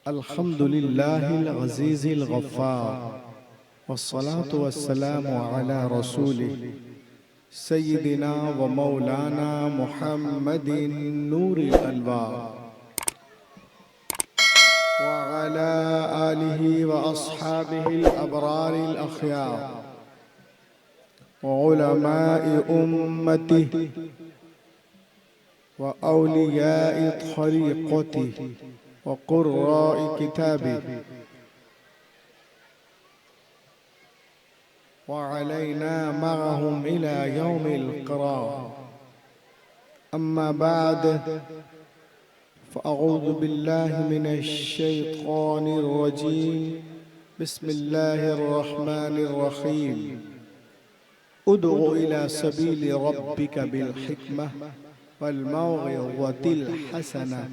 अल्हम्दुलिल्लाहिल अज़ीज़िल गफ़्फ़ार वस्सलातु वस्सलामु अला रसूलिहि सय्यिदिना व मौलाना मुहम्मदिन नूरिल अल्वार व अला आलिहि व अस्हाबिहिल अबरारिल अख़यार व उलमाए उम्मतिहि व औलियाए तरीक़तिहि व क़ुर्राए किताबिहि व अलैना मअहुम इला यौमिल क़रार। अम्मा बाद फ़अऊज़ु बिल्लाहि मिनश शैतानिर रजीम। बिस्मिल्लाहिर रहमानिर रहीम। उदउ इला सबीलि रब्बिका बिल हिकमह वल मौइज़तिल हसनह।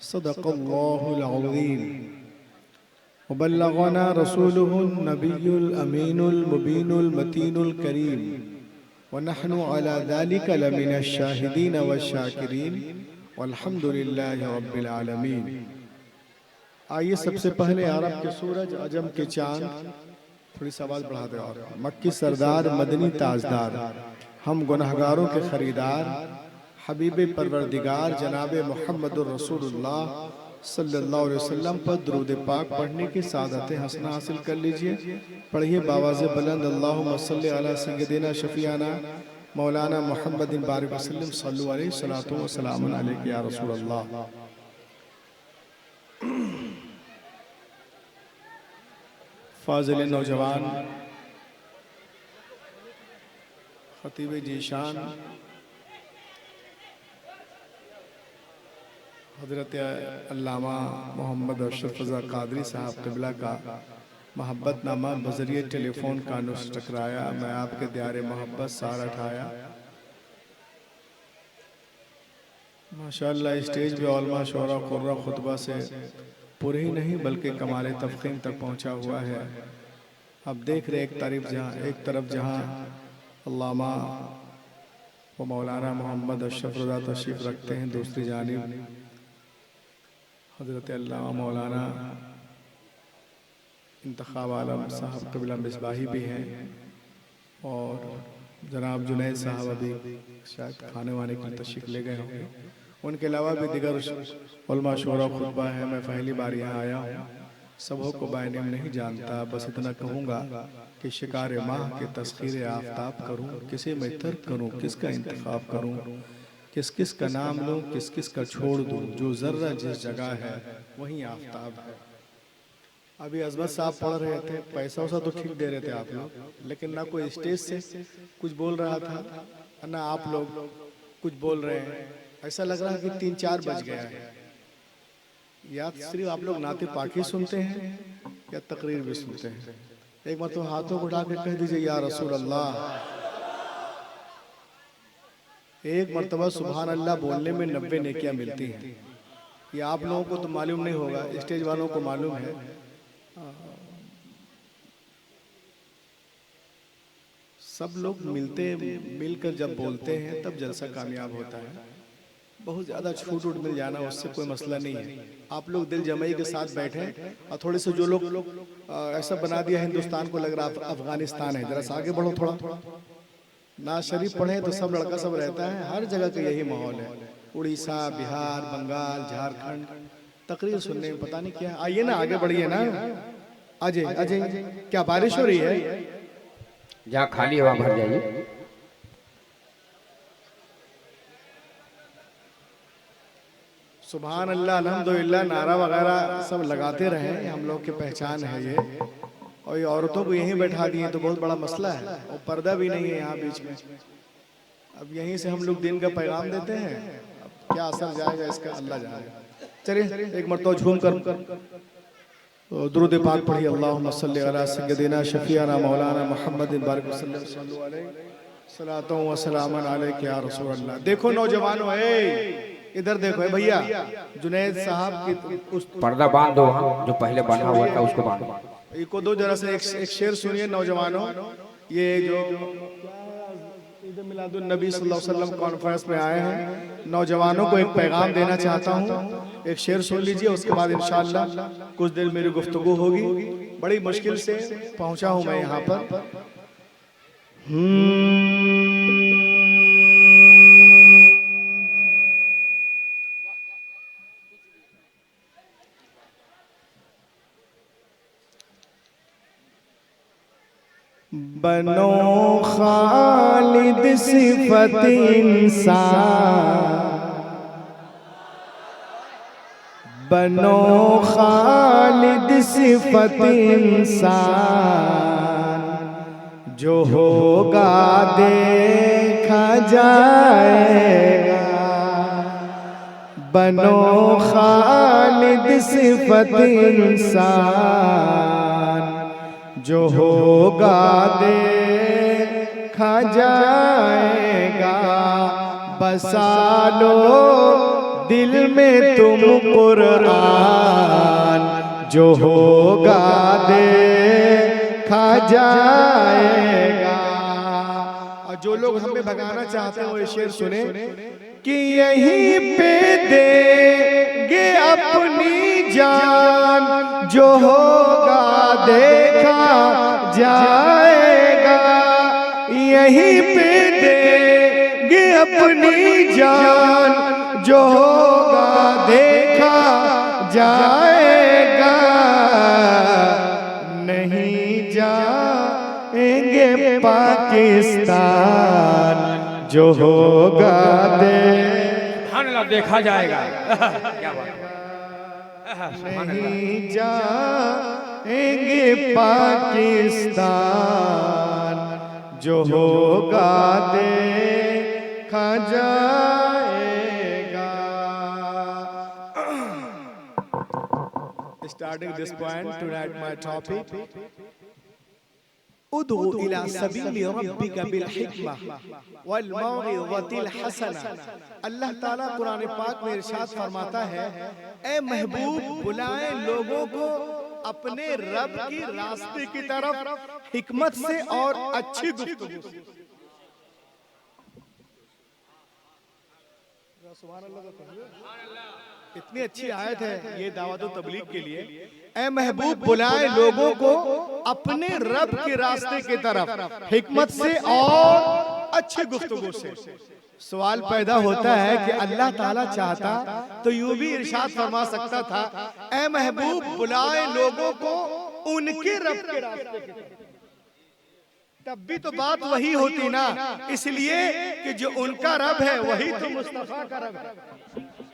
सदक़ल्लाहुल अज़ीम। वबल्लगना रसूलुहुन नबियुल अमीनुल मुबीनुल मतीनुल करीम व नहनु अला ज़ालिका लमिनश शाहिदीन वश्शाकिरीन वल्हम्दुलिल्लाहि रब्बिल आलमीन। आइए सबसे पहले अरब के सूरज, अजम के चांद, थोड़ी सी आवाज़ बढ़ा दे। और मक्की सरदार, मदनी ताजदार, हम गुनहगारों के खरीदार, हबीब परवरदिगार जनाब मुहम्मदुर रसूलुल्लाह सल्लल्लाहु अलैहि वसल्लम पर दुरूद पाक पढ़ने की सादत हसना हासिल कर लीजिए। पढ़िए बावाज़ बुलंद, अल्लाहुम्मा सल्लि अला सय्यदिना शफीआना मौलाना मुहम्मदिन बारिक वसल्लम सल्लु अलैहि सलातो व सलामुन अलैका या रसूल अल्लाह। फाज़िल नौजवान, खतीब जीशान हज़रत अल्लामा मोहम्मद अशरफ रज़ा क़ादरी साहब क़िबला का मोहब्बत नामा बज़रिए टेलीफ़ोन कानों से टकराया। मैं आपके द्यारे मोहब्बत सार उठाया। माशाअल्लाह स्टेज पे उलमा शोरा कुर्रा खुतबा से पूरे ही नहीं बल्कि कमाल तफ़ख़ीम तक पहुँचा हुआ है। अब देख रहे एक तरफ जहाँ अल्लामा व मौलाना मोहम्मद अशरफ रज़ा तशरीफ़ रखते हैं, दूसरी जानिब हज़रत अल्लामा मौलाना इंतखाब आलम साहब क़िबला मिसबाही भी हैं और जनाब जुनैद साहब अभी शायद खाने वाने की तशरीफ़ ले गए होंगे। उनके अलावा भी दिगर उलमा शोरा खुतबा है। मैं पहली बार यहाँ आया हूँ, सबों को बायनेम नहीं जानता। बस इतना कहूँगा कि शिकार माह के तस्खीर आफ्ताब करूँ, किसे मैं तर्क करूँ, किसका इंतखाब करूँ, किस किस का नाम लूँ, किस किस का छोड़ दूँ। जो ज़र्रा जिस जगह है वहीं आफ्ताब है। अभी अजमत साहब पढ़ रहे थे, पैसा वैसा तो ठीक दे रहे थे आप लोग, लेकिन ना कोई स्टेज से कुछ बोल रहा था ना आप लोग कुछ बोल रहे हैं। ऐसा लग रहा है कि 3-4 बज गया है। या सिर्फ आप लोग नाते पाकी सुनते हैं या तकरीर भी सुनते हैं। एक बार तो हाथों को उठा के कह दीजिए या रसूल अल्लाह। एक मरतबा सुभान अल्लाह बोलने में 90 नेकियां मिलती हैं। ये आप लोगों को तो मालूम नहीं होगा, स्टेज वालों को मालूम है। सब लोग मिलकर जब बोलते हैं तब जलसा कामयाब होता है। बहुत ज़्यादा छूट उट मिल जाना उससे कोई मसला नहीं है। आप लोग दिल जमाई के साथ बैठे और थोड़े से जो लोग ऐसा बना दिया हिंदुस्तान को लग रहा अफगानिस्तान है, जरा सा आगे बढ़ो थोड़ा। ना शरीफ पढ़े तो सब लड़का सब रहता है, हर जगह का यही माहौल है। उड़ीसा, बिहार, बंगाल, झारखंड तकरीर सुनने में पता नहीं क्या। आइए ना, आगे बढ़िए ना, अजय अजय क्या बारिश हो रही है? जहाँ खाली हवा भर जाइए। सुभान अल्लाह, अल्हम्दुलिल्लाह नारा वगैरह सब लगाते रहे, हम लोग की पहचान है ये। और ये औरतों को यहीं बैठा दिए तो बहुत बड़ा मसला है और पर्दा भी नहीं है यहाँ बीच में। अब यहीं से हम लोग दिन का पैगाम देते हैं, अब क्या असर जाएगा इसका अल्लाह जाने। चलिए एक मरतबा झूम कर दुरूद पाक पढ़िए। अल्लाहुम्मा सल्लि अला सय्यदिना शफीआना मौलाना मुहम्मदिन बारिक वसल्लम सल्लल्लाहु अलैहि सलातो व सलामन अलैका या रसूल अल्लाह। देखो नौजवानों, इधर देखो भैया, जुनैद साहब की उस पर्दा बांध दो, वहाँ जो पहले बना हुआ था उसको बांध दो। को दो जरा से एक शेर सुनिए नौजवानों। ये जो ईद मिलादुन नबी सल्लल्लाहु अलैहि वसल्लम कॉन्फ्रेंस में आए हैं। नौजवानों को एक पैगाम देना चाहता हूँ, एक शेर सुन लीजिए, उसके बाद इंशाअल्लाह कुछ देर मेरी गुफ्तगू होगी। बड़ी मुश्किल से पहुंचा हूँ मैं यहाँ पर। बनो खालिद सिफत इंसान, बनो खालिद सिफत इंसान, जो होगा देखा जाएगा। बनो खालिद सिफत इंसान, जो होगा देखा जाएगा। बसा लो दिल में तुम कुरान, जो होगा देखा जाएगा। और जो लोग हमें भगाना चाहते हैं वो ये शेर सुने कि यहीं पे देंगे अपनी जान, जो होगा देखा जाएगा। यहीं पे देंगे अपनी जान, जो होगा देखा जाएगा। नहीं जाएंगे पाकिस्तान, जो होगा देखा जाएगा। क्या बात है। नहीं जाएंगे पाकिस्तान, जो होगा देखा जाएगा। Starting this point to write my topic, उदू इला सबीली रब्बिका बिल हिकमा वल मौइज़तिल हसना। अल्लाह ताला कुरान पाक में इरशाद फरमाता है, ए महबूब बुलाए लोगों को अपने रब की रास्ते की तरफ हिकमत से और अच्छी गुफ्तगू से। इतनी अच्छी आयत है ये दावत और तबलीग के लिए। ए महबूब बुलाए लोगों को अपने रब के रास्ते की तरफ हिकमत से और अच्छी गुफ्तगू से। सवाल पैदा होता है कि अल्लाह ताला चाहता तो यूं भी इरशाद फरमा सकता था, ए महबूब बुलाए लोगों को उनके रब के रास्ते की तरफ। तब भी तो बात वही होती ना, इसलिए कि जो उनका रब है वही तो मुस्तफा का रब है,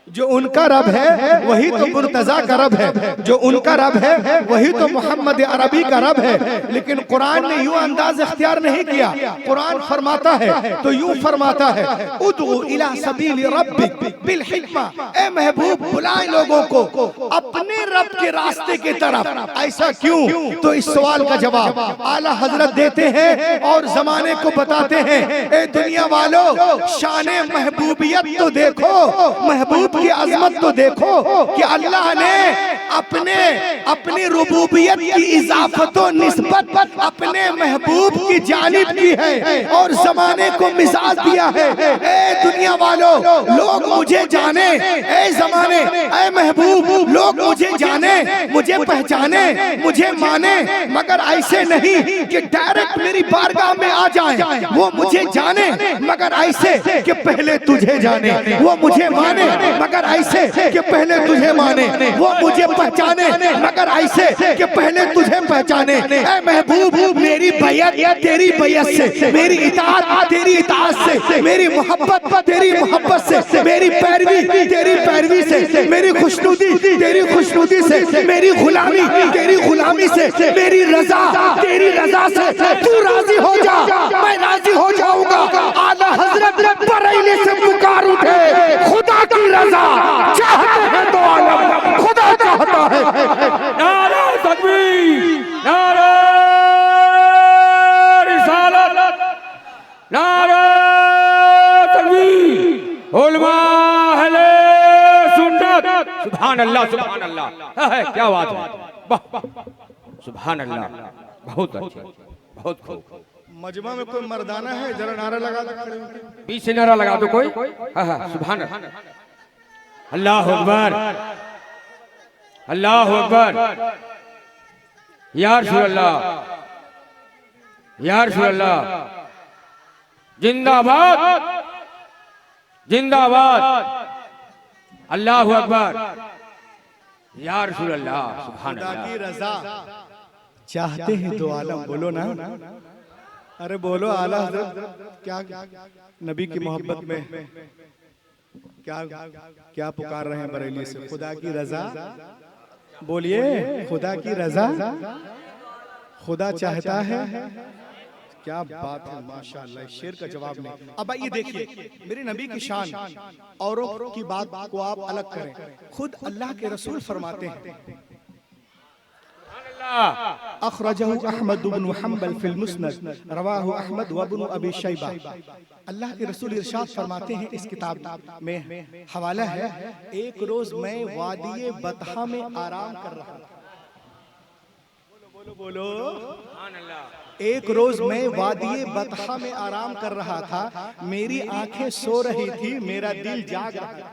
जो उनका रब है वही तो मुर्तजा का रब है, जो उनका रब है वही तो मोहम्मद अरबी का रब है। लेकिन कुरान ने यूं अंदाज इख्तियार नहीं किया। कुरान फरमाता है तो यूं फरमाता है, उदू इला सबील रब्बिक बिल हिकमा। ए महबूब बुलाए लोगों को अपने रब के रास्ते की तरफ। ऐसा क्यों? तो इस सवाल का जवाब आला हजरत देते हैं और जमाने को बताते हैं, ए दुनिया वालों शान महबूबियत तो देखो, महबूब की अजमत तो देखो कि अल्लाह ने अपनी रुबूबियत की इजाफत और निस्बत अपने महबूब की जानिब की है और जमाने को मिजाज दिया है। ए दुनिया वालों लोग मुझे जाने, ए जमाने, ए महबूब लोग मुझे जाने, मुझे पहचाने, मुझे माने, मगर ऐसे नहीं कि डायरेक्ट मेरी बारगाह में आ जाए। वो मुझे जाने मगर ऐसे कि पहले तुझे जाने, वो मुझे माने मगर ऐसे कि पहले तुझे माने, वो मुझे पहचाने मगर ऐसे कि पहले तुझे पहचाने। ऐ महबूब मेरी बैयत तेरी बैयत से, मेरी इताअत तेरी इताअत से, मेरी मोहब्बत तेरी मोहब्बत से, मेरी पैरवी तेरी पैरवी से, मेरी खुशनुदी तेरी खुशनुदी से, मेरी गुलामी तेरी गुलामी से, मेरी रजा तेरी रजा से। तू राजी हो जा मैं राजी हो जाऊंगा। आला हजरत बरेली से पुकार उठे, खुदा की रजा चाहते हैं तो आलम खुदा चाहता है। नारा तकबीर, नारा रिसालत, नारा तकबीर, उलमा अहले सुन्नत। सुभान अल्लाह, सुभान अल्लाह। क्या बात है, वाह, सुभान अल्लाह। बहुत अच्छे, बहुत खूब। मजमा में कोई मर्दाना है, जरा नारा लगा दो खड़े होके। बीच से नारा लगा दो कोई। हाँ हाँ सुभान अल्लाह अकबर, अल्लाह अकबर, या रसूल अल्लाह, या रसूल अल्लाह, जिंदाबाद जिंदाबाद, अल्लाह अकबर, या रसूल अल्लाह, सुभान खुदा अल्लाह। की रजा चाहते हैं तो आलम, बोलो ना, अरे बोलो आला हजरत, क्या नबी की मोहब्बत में क्या क्या पुकार रहे हैं बरेली से? खुदा की रजा बोलिए, खुदा की रजा, खुदा चाहता है। क्या बात है, माशाअल्लाह, शेर का जवाब नहीं। अब ये देखिए, मेरे नबी की शान, औरों की बात को आप अलग करें, खुद अल्लाह के रसूल फरमाते हैं, अखरजहु अहमद इब्न हंबल फिल मुस्नद, रवाहु अहमद व इब्न अबी शैबा। अल्लाह के रसूल इरशाद फरमाते हैं, इस किताब में हवाला है, एक रोज मैं वादिये बतहा में आराम कर रहा था। बोलो बोलो, एक रोज मैं वादिये बतहा में आराम कर रहा था, मेरी आंखें सो रही थी, मेरा दिल जाग रहा था।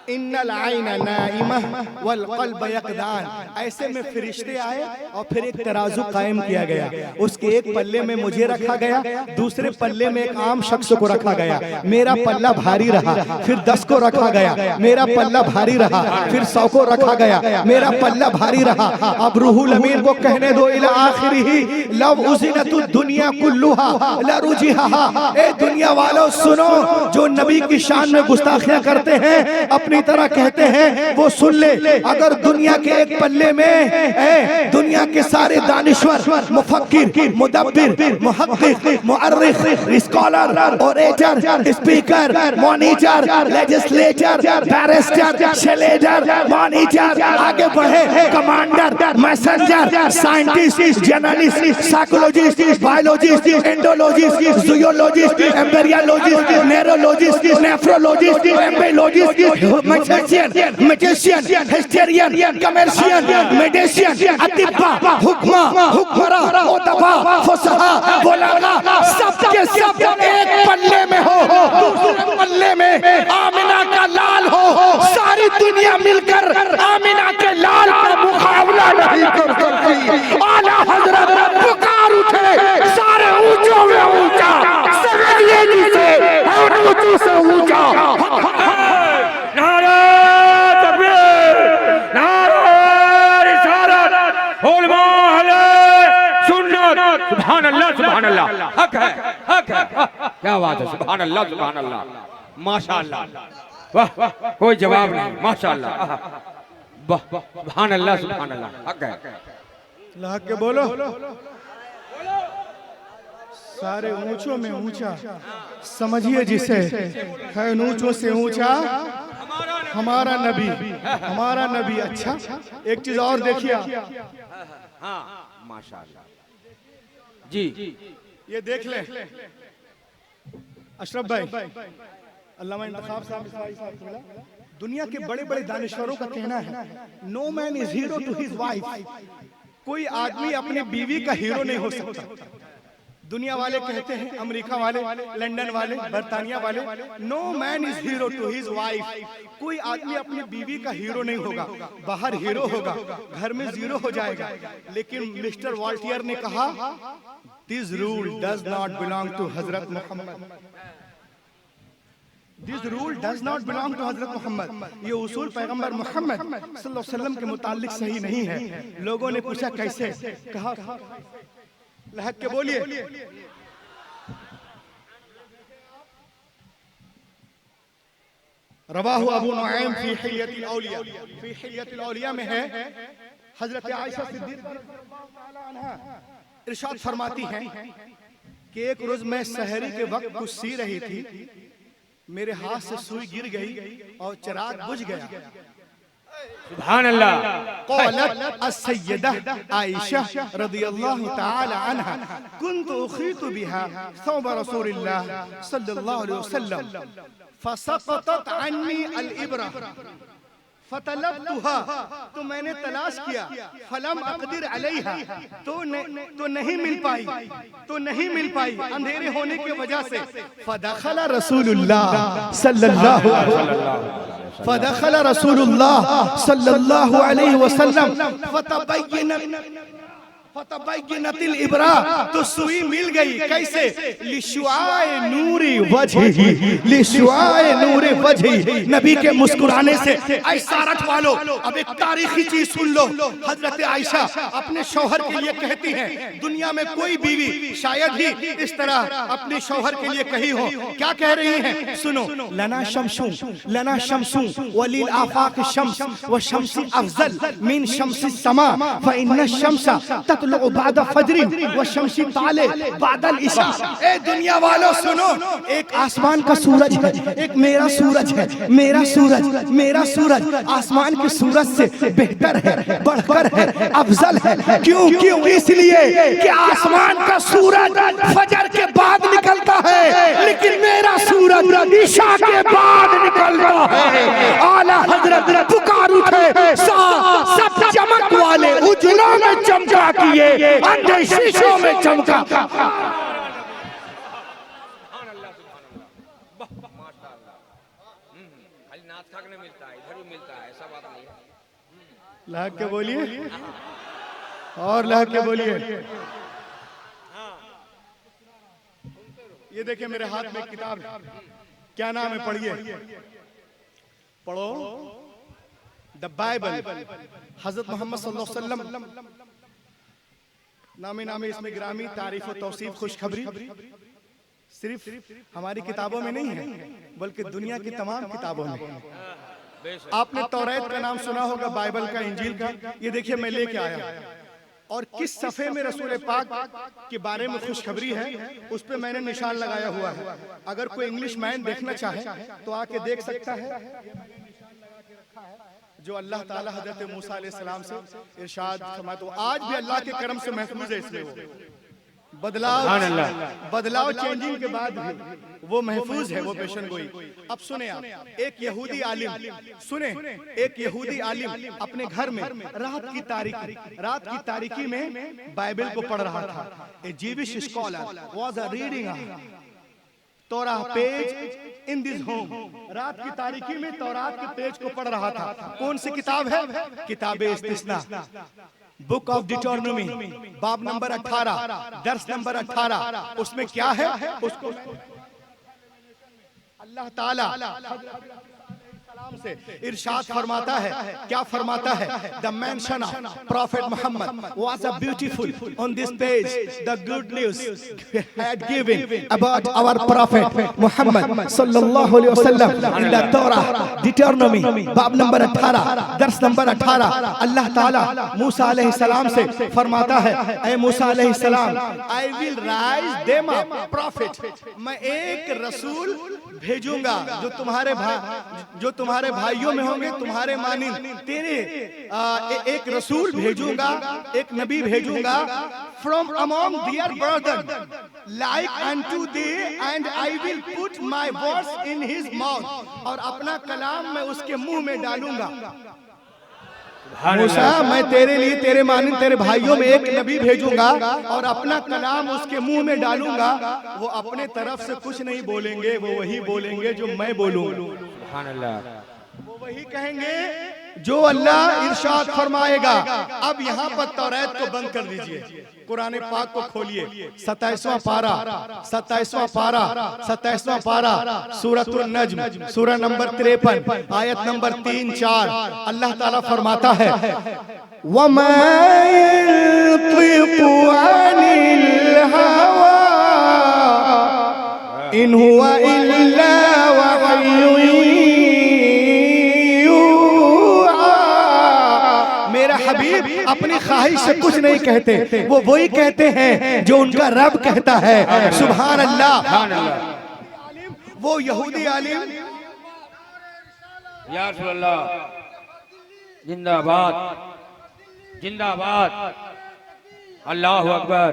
इन्नल आइना नाइमा वल क़ल्ब यक़दान। ऐसे में फरिश्ते आए और फिर एक तराजू कायम किया गया, उसके एक पल्ले में मुझे रखा गया, दूसरे पल्ले में एक आम शख्स को रखा गया, मेरा पल्ला भारी रहा, फिर 10 को रखा गया, मेरा पल्ला भारी रहा, फिर 100 को रखा गया, मेरा पल्ला भारी रहा। अब रूहुल अमीन को कहने दो, इला आखिरिही लव उज़िनतुद दुनिया कुल्लुहा लरुजिहा। ए दुनिया वालों सुनो, जो नबी की शान में गुस्ताखियां करते हैं, अपनी तरह कहते हैं, वो सुन ले। अगर दुनिया के एक पल्ले में दुनिया के सारे दानिश्वर, मुफक्किर, मुदब्बिर, मुहक्किक, मुअर्रिख, scholar, orator, speaker, monitor, legislator, barrister, शेलेडर, मॉनिटर, आगे बढ़े, commander, messenger, scientist, journalist, psychologist, biologist, indologist, zoologist, embryologist, neurologist, nephrologist, एम्बेलॉजिस्ट, मैजिशियन, हिस्टेरियन, कमर्शियन, मेडिशियन, अतिब्बा, हुक्मा, हुक्मरा, उदबा, फुसहा, बुलागा, सबके सब एक पल्ले में हो, दूसरे पल्ले में आमिना का लाल हो। सारी दुनिया मिलकर आमिना के लाल का मुकाबला नहीं कर सकती। आला हजरत पुकार उठे, सारे ऊंचों में ऊंचा, समझिए जिसे और ऊंचों से ऊंचा। सुभान अल्लाह, सुभान अल्लाह, हक है, हक है, क्या बात है, सुभान अल्लाह, सुभान अल्लाह, माशाअल्लाह, वाह वाह, कोई जवाब नहीं, माशाअल्लाह, वाह, सुभान अल्लाह, सुभान अल्लाह, हक है, हक के बोलो, सारे ऊंचों में ऊंचा, समझिए जिसे है ऊंचों से ऊंचा हमारा नबी, हमारा नबी। अच्छा, एक चीज और देखिए, हाँ माशाअल्लाह जी, ये देख ले अशरफ भाई, अल्लामा इंतखाब साहब, दुनिया के बड़े बड़े दानिश्वरों का कहना है, no man is hero to his wife. कोई आदमी अपनी बीवी का हीरो नहीं हो सकता। दुनिया वाले कहते हैं, अमेरिका वाले, लंदन वाले, बर्तानिया वाले, no man is hero to his wife. कोई आदमी अपनी बीवी का हीरो नहीं होगा, बाहर हीरो होगा, घर में जीरो हो जाएगा। लेकिन मिस्टर वॉल्टियर ने कहा, this rule does not belong to हजरत Muhammad, this rule does not belong to हजरत मोहम्मद। ये उसूल पैगंबर मोहम्मद सल्लल्लाहु अलैहि वसल्लम के मुतालिक सही नहीं है। लोगों ने पूछा कैसे, कहा लहक के बोलिए, रवाहु अबू नुआइम फी हिल्यतिल औलिया, फी हिल्यतिल औलिया में है, हजरत आयशा सिद्दीक़ा रज़ियल्लाहु ताला अन्हा इरशाद फरमाती हैं कि एक रोज मैं सहरी के वक्त कुछ सी रही थी, मेरे हाथ से सुई गिर गई और चिराग बुझ गया। सुभान अल्लाह। क़ालत अस्सय्यदा आयशा रज़ियल्लाहु ताला अन्हा कुन्तु उख़ीतु बिहा सौब रसूलिल्लाह सल्लल्लाहु अलैहि वसल्लम फसक़तत अन्नी अल-इब्रा फतलबतुहा, तो मैंने तलाश किया, फलम अक़दिर अलैहा, तो नहीं मिल पाई, अंधेरे होने की वजह से। फदखल रसूलुल्लाह सल्लल्लाहु अलैहि वसल्लम फतबय्यनतिल इब्रा, तो सुई मिल गई। कैसे? लिशुआए नूरी वजही, नबी के मुस्कुराने से। ऐसा रखवालो, अब एक तारीखी चीज सुन लो। हजरत आयशा अपने शौहर के लिए कहती हैं, दुनिया में कोई बीवी शायद ही इस तरह अपने शौहर के लिए कही हो। क्या कह रही हैं? सुनो। लना शम्सु वलिल आफाक शम्स व शम्सी अफजल मिन शम्सी समा फ इन्न शम्सा बाद फजरिन व शम्सी ताले बादल इशा। ए दुनिया वालों सुनो, एक आसमान का सूरज है, एक मेरा सूरज है। मेरा सूरज आसमान के सूरज से बेहतर है, बढ़कर है, अफजल है। क्यों? इसलिए कि आसमान का सूरज फजर के बाद निकलता है, लेकिन मेरा सूरज ईशा के बाद निकलता है। आला हजरत पुकार उठे, सब चमक वाले उजलों में चमका किए, अंधे शीशों में चमका। लहक के बोलिए, और लहक के बोलिए। ये देखिए मेरे हाथ में किताब, क्या नाम है? पढ़ो। द बाइबल, हजरत मोहम्मद सल्लल्लाहु अलैहि वसल्लम नामे इसमें ग्रामी तारीफ और तौसीफ खुशखबरी सिर्फ हमारी किताबों में नहीं है, बल्कि दुनिया की तमाम किताबों में। आपने तौरात का नाम सुना होगा, बाइबल का, इंजील का। ये देखिए मैं लेके आया, और किस सफ़े में रसूल पाक के बारे में खुशखबरी है, उस पे मैंने निशान लगाया हुआ है। अगर कोई इंग्लिश मैन देखना चाहे तो आके देख सकता है। जो अल्लाह ताला हजरत मूसा अलैहिस्सलाम से इरशाद फरमाया, तो आज भी अल्लाह के करम से महफूज है। इसलिए वो बदलाव चेंजिंग के बाद भी वो महफूज है, वो पेशन गोई। अब सुने आप, एक यहूदी आलिम अपने घर में रात की तारीकी में बाइबल को पढ़ रहा था। A Jewish scholar was reading Torah page in this home. रात की तारीकी में तौरात के पेज को पढ़ रहा था। कौन सी किताब है? किताब इस्तिस्ना, बुक ऑफ डिटोनॉमी, बाब नंबर 18, दर्स नंबर 18। उसमें क्या है? उसको अल्लाह ताला से इरशाद फरमाता है। क्या फरमाता है? The mention of prophet Muhammad was a beautiful on this page, the good news had given about our prophet Muhammad सल्लल्लाहु अलैहि वसल्लम इन द तौराह डिटोनॉमी, बाब नंबर 18, दर्स नंबर 18। अल्लाह ताला मूसा अलैहि सलाम से फरमाता है, ऐ मूसा अलैहि सलाम, I will rise them up profit, मैं एक रसूल भेजूंगा जो तुम्हारे भाइयों में होंगे, तुम्हारे मानिंद। तेरे एक रसूल भेजूंगा, एक नबी भेजूंगा, from among their brother like unto thee, and I will put my words in his mouth, और अपना कलाम मैं उसके मुंह में डालूंगा। मूसा, मैं तेरे लिए, तेरे मानिंद, तेरे भाइयों में एक नबी भेजूंगा और अपना कलाम उसके मुंह में डालूंगा। वो अपने तरफ से कुछ नहीं बोलेंगे, वो वही बोलेंगे जो मैं बोलूंगा। वो वही कहेंगे जो अल्लाह इरशाद फरमाएगा। अब यहाँ पर तौरात को बंद कर दीजिए, कुरान पाक को खोलिए। 27वां पारा सूरतुन नज्म, सूरा नंबर 53, आयत नंबर 3-4। अल्लाह ताला फरमाता है, वमा यंतिकु अनिल हवा इन हुवा इल्ला वहयुन। हबीब अपनी ख्वाहिश से कुछ नहीं कहते, वो वही कहते हैं जो उनका रब कहता है। सुभान अल्लाह। वो यहूदी आलिम, या रसूल अल्लाह, जिंदाबाद जिंदाबाद, अल्लाहु अकबर,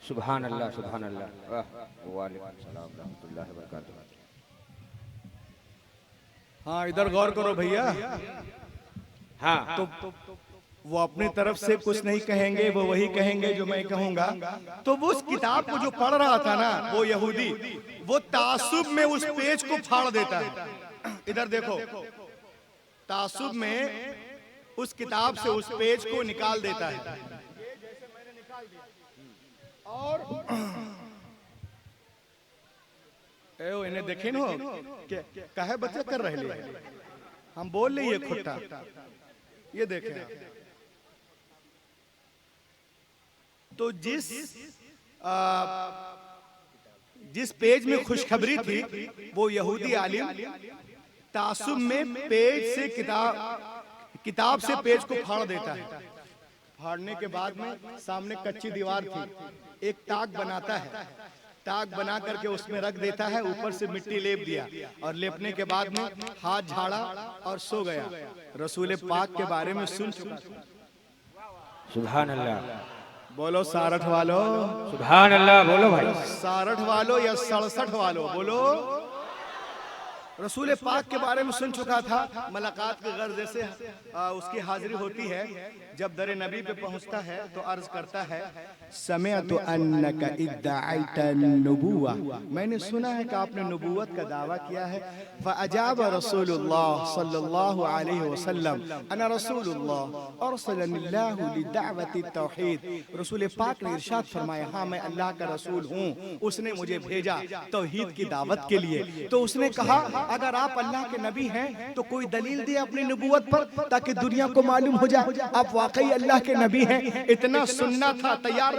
सुभान अल्लाह सुभान अल्लाह। वालेकुम सलाम रहमतुल्लाहि व बरकातहू। हाँ इधर गौर करो भैया। हाँ तो वो अपनी तरफ से कुछ नहीं कहेंगे, वो वही कहेंगे जो मैं कहूंगा। तो वो उस किताब को जो पढ़ रहा था ना वो यहूदी, वो तासुब में उस पेज को फाड़ देता है। इधर देखो, तासुब में उस किताब से उस पेज को निकाल देता है। और इन्हें देखे न हो कहे बच्चे कर रहे ले, हम बोल रहे ये खुट्टा, ये देखे। तो जिस पेज में खुशखबरी थी वो यहूदी आलिम तासुब में पेज से किताब से पेज को फाड़ देता है। फाड़ने के बाद में सामने कच्ची दीवार थी, एक ताक बनाता है, ताक बना करके उसमें रख देता है, ऊपर से मिट्टी लेप दिया और लेपने के बाद में हाथ झाड़ा और सो गया। रसूल पाक के बारे में सुन चुका था। सुभान अल्लाह, बोलो सारठ वालों, सुभान अल्लाह, बोलो भाई। सारठ वालों या 67 वालों बोलो। रसूल पाक के बारे में सुन चुका था। मुलाकात के गर्ज से उसकी हाजिरी होती है। जब दर नबी पे पहुंचता है तो अर्ज करता है, समिअतु अन्नका इद्दअइता नबुव्वा, मैंने सुना है कि आपने नबूवत का दावा किया है। फअजाब रसूलुल्लाह सल्लल्लाहु अलैहि वसल्लम, अना रसूलुल्लाह अरसलनिल्लाहु लिदअवति तौहीद। रसूल पाक ने इरशाद फरमाया, हाँ मैं अल्लाह का रसूल हूँ, उसने मुझे भेजा तौहीद की दावत के लिए। तो उसने कहा, अगर आप अल्लाह के नबी हैं तो कोई दलील दे अपनी नबूवत पर, ताकि दुनिया को मालूम हो जाए आप वाकई अल्लाह के नबी हैं। इतना सुनना था, तैयार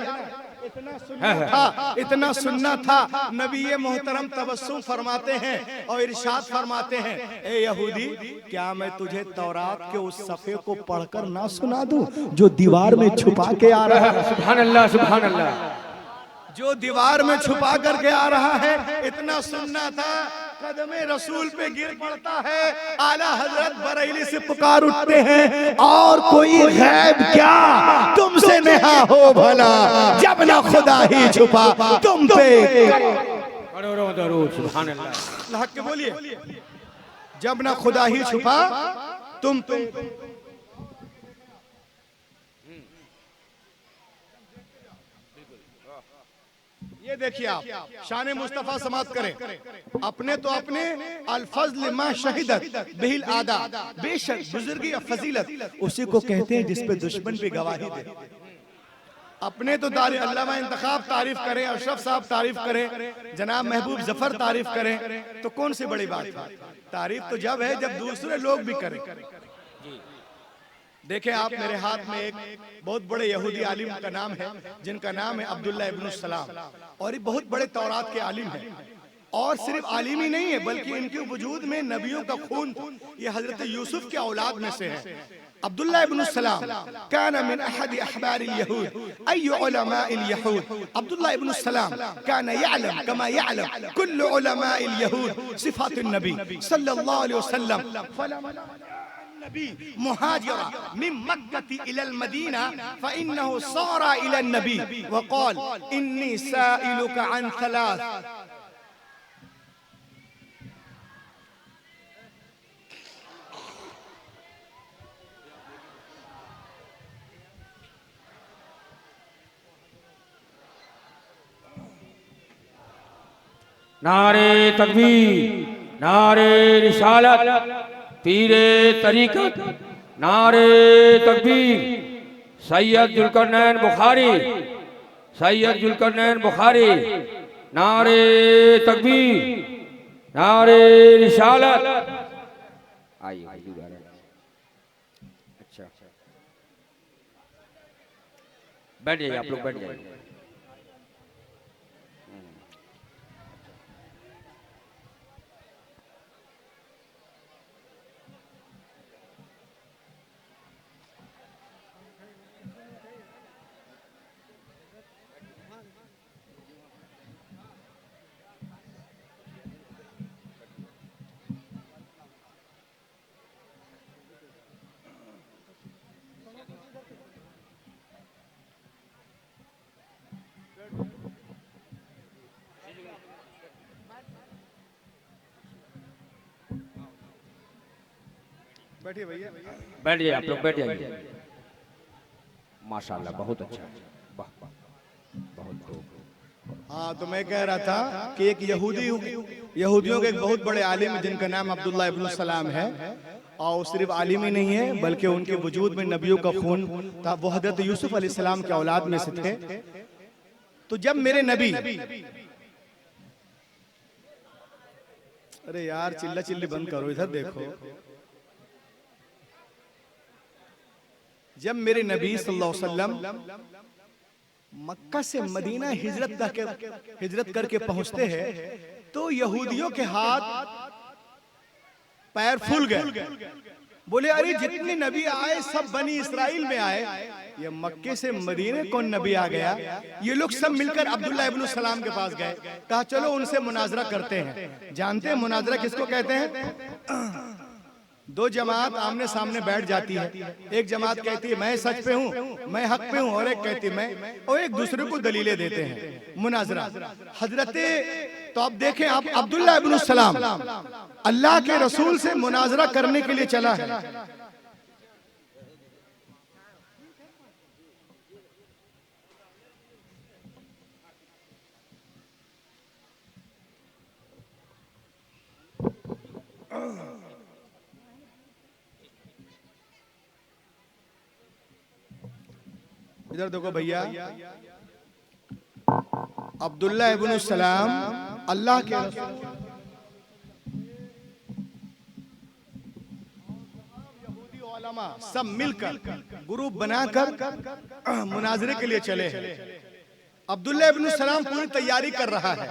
इतना सुनना था। नबी मोहतरम तबस्सुम फरमाते हैं और इरशाद फरमाते हैं, ए यहूदी, क्या मैं तुझे तौरात के उस सफ़े को पढ़कर ना सुना दूं जो दीवार में छुपा के आ रहा है। सुभान अल्लाह, सुभान अल्लाह, जो दीवार में छुपा करके आ रहा है। इतना सुनना था। कदमे रसूल पे गिर पड़ता है। आला हजरत बरेली से पुकार उठते हैं, और कोई गैब क्या तुमसे नेहा हो भला, जब ना खुदा ही छुपा तुम पे। करोड़ों दरूद, सुभान अल्लाह। हक के बोलिए, जब ना खुदा ही छुपा तुम पे। ये देखिए आप शान मुस्तफा समाप्त करें। अपने तो अपने अल्फज़्ल मा शहीदत बिहिल आदा, बेशक बुजुर्गी या फजीलत उसी को कहते हैं जिस पे दुश्मन भी गवाही दे। अपने तो अल्लामा इंतखाब तारीफ करें, अशरफ साहब तारीफ करें, जनाब महबूब जफर तारीफ करें, तो कौन सी बड़ी बात है। तारीफ तो जब है जब दूसरे लोग भी करें। देखें आप, मेरे हाथ में एक बहुत बड़े यहूदी आलिम का नाम है, जिनका नाम है अब्दुल्ला इब्न सलाम, और ये बहुत बड़े तौरात के आलिम हैं। और सिर्फ आलिम ही नहीं है, बल्कि इनके वजूद में नबियों का खून, ये हजरत यूसुफ के औलाद में से है। अब्दुल्ला इब्न सलाम काना मिन अहद अहबार यहूद अय्यु उलमा यहूद। अब्दुल्ला इब्न सलाम काना यअलम कमा यअलम कुल्लु उलमा यहूद सिफात नबी सल्लल्लाहु अलैहि वसल्लम। मुहाजिरा मिन मक्का इलल मदीना फइन्नहु सारा इलन नबी वक़ाल इन्नी साइलुका अन थलाथ। नारे तकबीर, नारे रिसालत, पीरे तरीकत, नारे तकबीर। सैयद जुल्करनैन बुखारी, सैयद जुल्करनैन बुखारी, नारे तकबीर, नारे रिसालत। आइए अच्छा, बैठ जाइए, आप लोग बैठ जाइए। बैठिए भैया, बैठ जाइए, आप लोग बैठ जाइए। माशाल्लाह, बहुत अच्छा, वाह वाह, बहुत खूब। हाँ तो मैं कह रहा था कि एक यहूदियों के एक बहुत बड़े आलिम जिनका नाम अब्दुल्ला इब्न सलाम है, और सिर्फ आलिम ही नहीं है बल्कि उनके वजूद में नबियों का खून था। वो हजरत यूसुफ अलैहिस्सलाम के औलाद में से थे। तो जब मेरे नबी, अरे यार चिल्ला चिल्ली बंद करो, इधर देखो, जब मेरे नबी सल्लल्लाहु अलैहि वसल्लम मक्का से मदीना हिजरत करके पहुंचते हैं तो यहूदियों के हाथ पैर फूल गए। बोले अरे जितने नबी आए सब बनी इसराइल में आए, ये मक्के से मदीने कौन नबी आ गया। ये लोग सब मिलकर अब्दुल्ला इब्न सलाम के पास गए, कहा चलो उनसे मुनाजरा करते हैं। जानते हैं मुनाजरा किसको कहते हैं? दो जमात आमने सामने बैठ जाती है, एक जमात कहती है मैं सच पे हूँ, मैं हक पे हूँ, और एक कहती मैं, और एक दूसरे को दलीलें देते हैं, मुनाजरा। तो अब देखें, आप अब्दुल्ला इब्न सलाम अल्लाह के रसूल से मुनाजरा करने के लिए चला है। इधर देखो भैया, अब्दुल्ला इब्न सलाम अल्लाह के रसूल यहूदी उलमा सब मिलकर ग्रुप बनाकर मुनाजरे के लिए चले हैं। अब्दुल्ला इब्न सलाम पूरी तैयारी कर रहा है,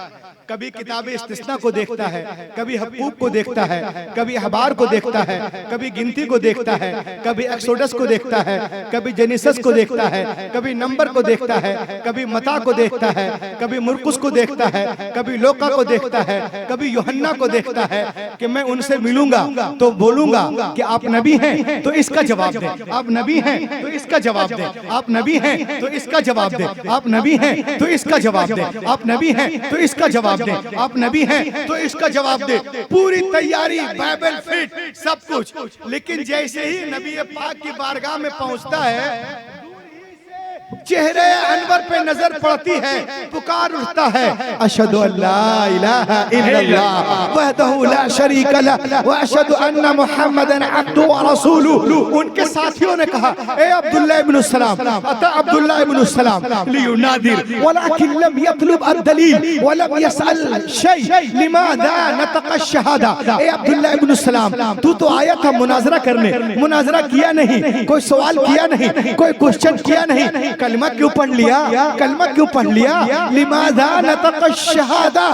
कभी किताब इस्तिस्ना को देखता है, कभी हक़ूक़ को देखता है, कभी अहबार को देखता है, कभी गिनती को देखता है, कभी एक्सोडस को देखता है, कभी जेनेसिस को देखता है, कभी नंबर को देखता है, कभी मता को देखता है, कभी मुरकुस को देखता है, कभी लोका को देखता है, कभी यूहन्ना को देखता है कि मैं उनसे मिलूंगा तो बोलूंगा कि आप नबी हैं तो इसका जवाब दें, आप नबी हैं तो इसका जवाब दें, आप नबी हैं तो इसका जवाब दें, आप नबी हैं तो इसका जवाब दे, आप नबी हैं तो इसका जवाब दे, आप नबी हैं तो इसका जवाब दे। पूरी तैयारी, बाइबल फिट, सब कुछ। लेकिन जैसे ही नबी पाक की बारगाह में पहुंचता है, चेहरे अनवर पे नजर पड़ती है, पुकार उठता है, अशहदु अल्ला इलाहा इल्लल्लाह वहदहु ला शरीक लह व अशहदु अन्ना मुहम्मदन अब्दुहु व रसूलुहु। उनके साथियों ने कहा, ए अब्दुल्ला इब्न सलाम, अता अब्दुल्ला इब्न सलाम लियुनादिर वलाकिन लम यतलब अद-दलील व लम यसअल शै लिमादा नतक़ अश-शहादा। ए अब्दुल्ला इब्न सलाम, तू तो आया था मुनाजरा करने, मुनाजरा किया नहीं, कोई सवाल किया नहीं, कोई क्वेश्चन किया नहीं, कलमा क्यों पढ़ लिया, कलमा क्यों पढ़ लिया, लिमाज़ा नतक़ अश-शहादा।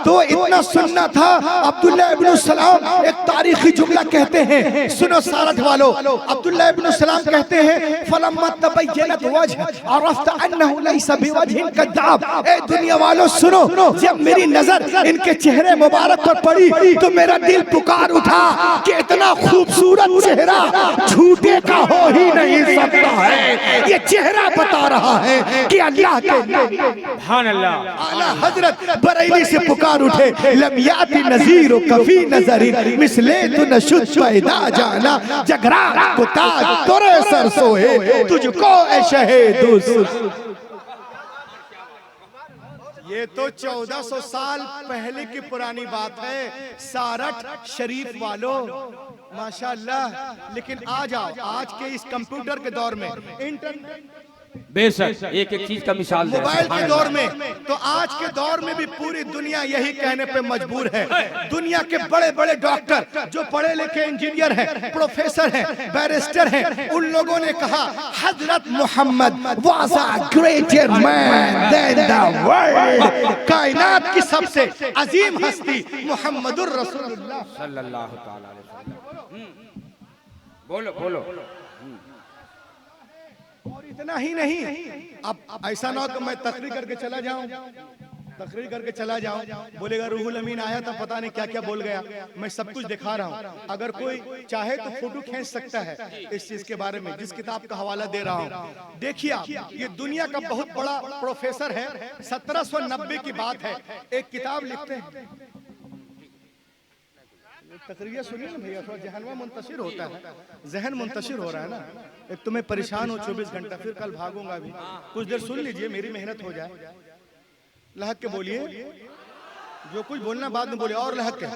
तो इतना सुनना था। अब्दुल्ला इब्न सलाम एक तारीखी जुमला कहते हैं, सुनो सारथ वालों। अब्दुल्ला इब्न सलाम कहते हैं, फलम्मा तबय्यनत वजह अरफ्त अन्नहु लैसा बिवजहिन कज़्ज़ाब। ए दुनिया वालों सुनो, जब मेरी नजर इनके चेहरे मुबारक पर पड़ी तो मेरा दिल पुकार उठा कि इतना खूबसूरत चेहरा झूठे का हो ही नहीं सकता है। ये चेहरा बता रहा है कि अल्लाह के सुभान अल्लाह। आला हजरत बरेली से पुकार उठे, लम याति नज़ीर कफी नज़री मिसले तू नशुद पैदा जाना जगरा को ताज तोरे सर सोए तुझको ए शहीद। ये तो 1400 साल पहले की पुरानी बात है, सारठ शरीफ वालों, माशाअल्लाह। लेकिन आ जाओ आज के इस कंप्यूटर के दौर में, इंटरनेट, बेशक एक एक चीज का मिसाल दे, मोबाइल के दौर में, तो आज के दौर में भी पूरी दुनिया यही कहने पे मजबूर है। दुनिया के बड़े बड़े डॉक्टर जो पढ़े लिखे इंजीनियर हैं, प्रोफेसर हैं, बैरिस्टर हैं, उन लोगों ने कहा हजरत Muhammad was a greater man than the world. कायनात की सबसे अजीम हस्ती मुहम्मदुर रसूलुल्लाह सल्लल्लाहु तआला अलैहि वसल्लम। बोलो बोलो। और इतना ही नहीं, अब ऐसा ना हो कि मैं तकरीर करके चला जाऊं, तकरीर करके चला जाऊं, बोलेगा रूहुल अमीन आया था पता नहीं क्या क्या बोल गया। मैं सब कुछ दिखा रहा हूं, अगर कोई चाहे तो फोटो खींच सकता है इस चीज के बारे में, जिस किताब का हवाला दे रहा हूं। देखिए आप, ये दुनिया का बहुत बड़ा प्रोफेसर है, 1790 की बात है, एक किताब लिखते हैं, तकरीर सुनिए ना भैया, थोड़ा जहनवा मुंतशिर होता है, जहन मुंतशिर हो रहा है ना। एक तो मैं परेशान हूँ 24 घंटा, फिर कल भागूंगा भी। कुछ देर सुन लीजिए, मेरी मेहनत हो जाए। लहक के बोलिए, जो कुछ बोलना बाद में बोलिए, और लहक के।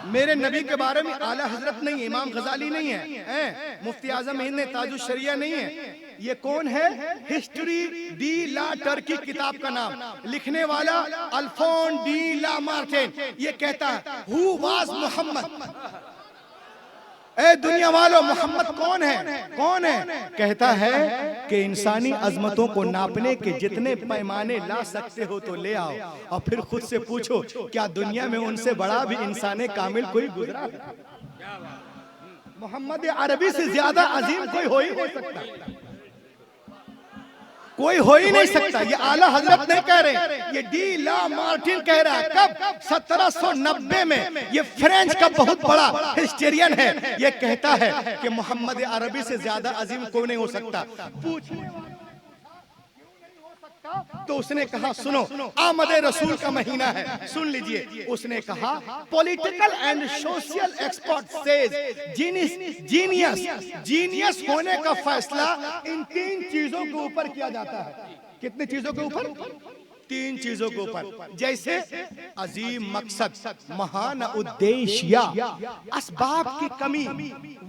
मेरे नबी के बारे में आला हजरत नहीं है, इमाम गजाली नहीं है, मुफ्ती आजम हिंद ने ताजुश शरिया नहीं है। ये कौन है? हिस्ट्री डी ला टर्की किताब का नाम, लिखने वाला अल्फोन डी ला मार्टिन। ये कहता है हु वाज मोहम्मद। ए दुनिया वालों, मोहम्मद कौन है? कौन है? कहता है कि इंसानी अजमतों को नापने के जितने पैमाने ला सकते हो तो ले आओ, और फिर खुद से पूछो क्या दुनिया में उनसे बड़ा भी इंसान कामिल कोई गुजरा है? मोहम्मद अरबी से ज्यादा अजीम कोई हो ही नहीं सकता, कोई हो ही नहीं सकता। ये आला हजरत नहीं कह रहे, ये डी ला मार्टिन कह रहा है। कब? 1790 में। ये फ्रेंच का बहुत बड़ा हिस्टोरियन है। ये कहता है कि मोहम्मद अरबी से ज्यादा अजीम कोई नहीं हो सकता। तो उसने कहा सुनो, आमद रसूल का महीना है, सुन लीजिए। उसने कहा political and social expert says genius होने का फैसला इन 3 चीजों के ऊपर किया जाता है। कितनी चीजों के ऊपर? 3 चीजों के ऊपर। जैसे अजीम मकसद, महान उद्देश्य, असबाब की कमी,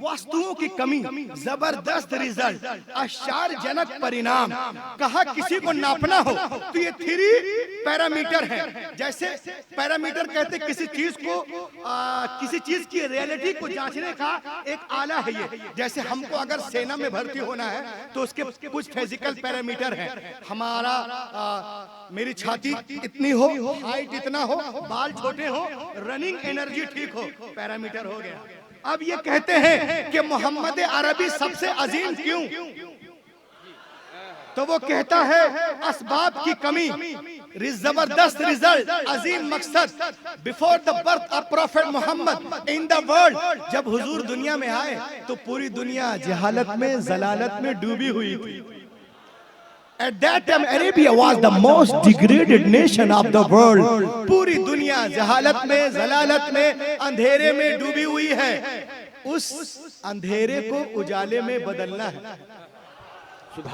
वस्तुओं की कमी, जबरदस्त रिजल्ट, आश्चर्यजनक परिणाम। कहा किसी को नापना हो तो ये 3 पैरामीटर है। जैसे पैरामीटर कहते किसी चीज को किसी चीज की रियलिटी को जांचने का एक आला है ये। जैसे हमको अगर सेना में भर्ती होना है तो उसके कुछ फिजिकल पैरामीटर है। हमारा मेरी छाती इतनी हो, हाइट इतना हो, बाल छोटे हो, रनिंग एनर्जी ठीक हो, पैरामीटर हो गया। अब ये कहते हैं कि मोहम्मद अरबी सबसे अजीम क्यों? तो वो कहता है असबाब की कमी, जबरदस्त रिजल्ट, अजीम मकसद। Before the birth of prophet Muhammad in the world, जब हुजूर दुनिया में आए तो पूरी दुनिया जहालत में, जलालत में डूबी हुई थी। At that time, Arabia was the most degraded nation of the world. पूरी दुनिया जहालत में, जलालत में, अंधेरे में डूबी हुई है। उस अंधेरे को उजाले में बदलना है।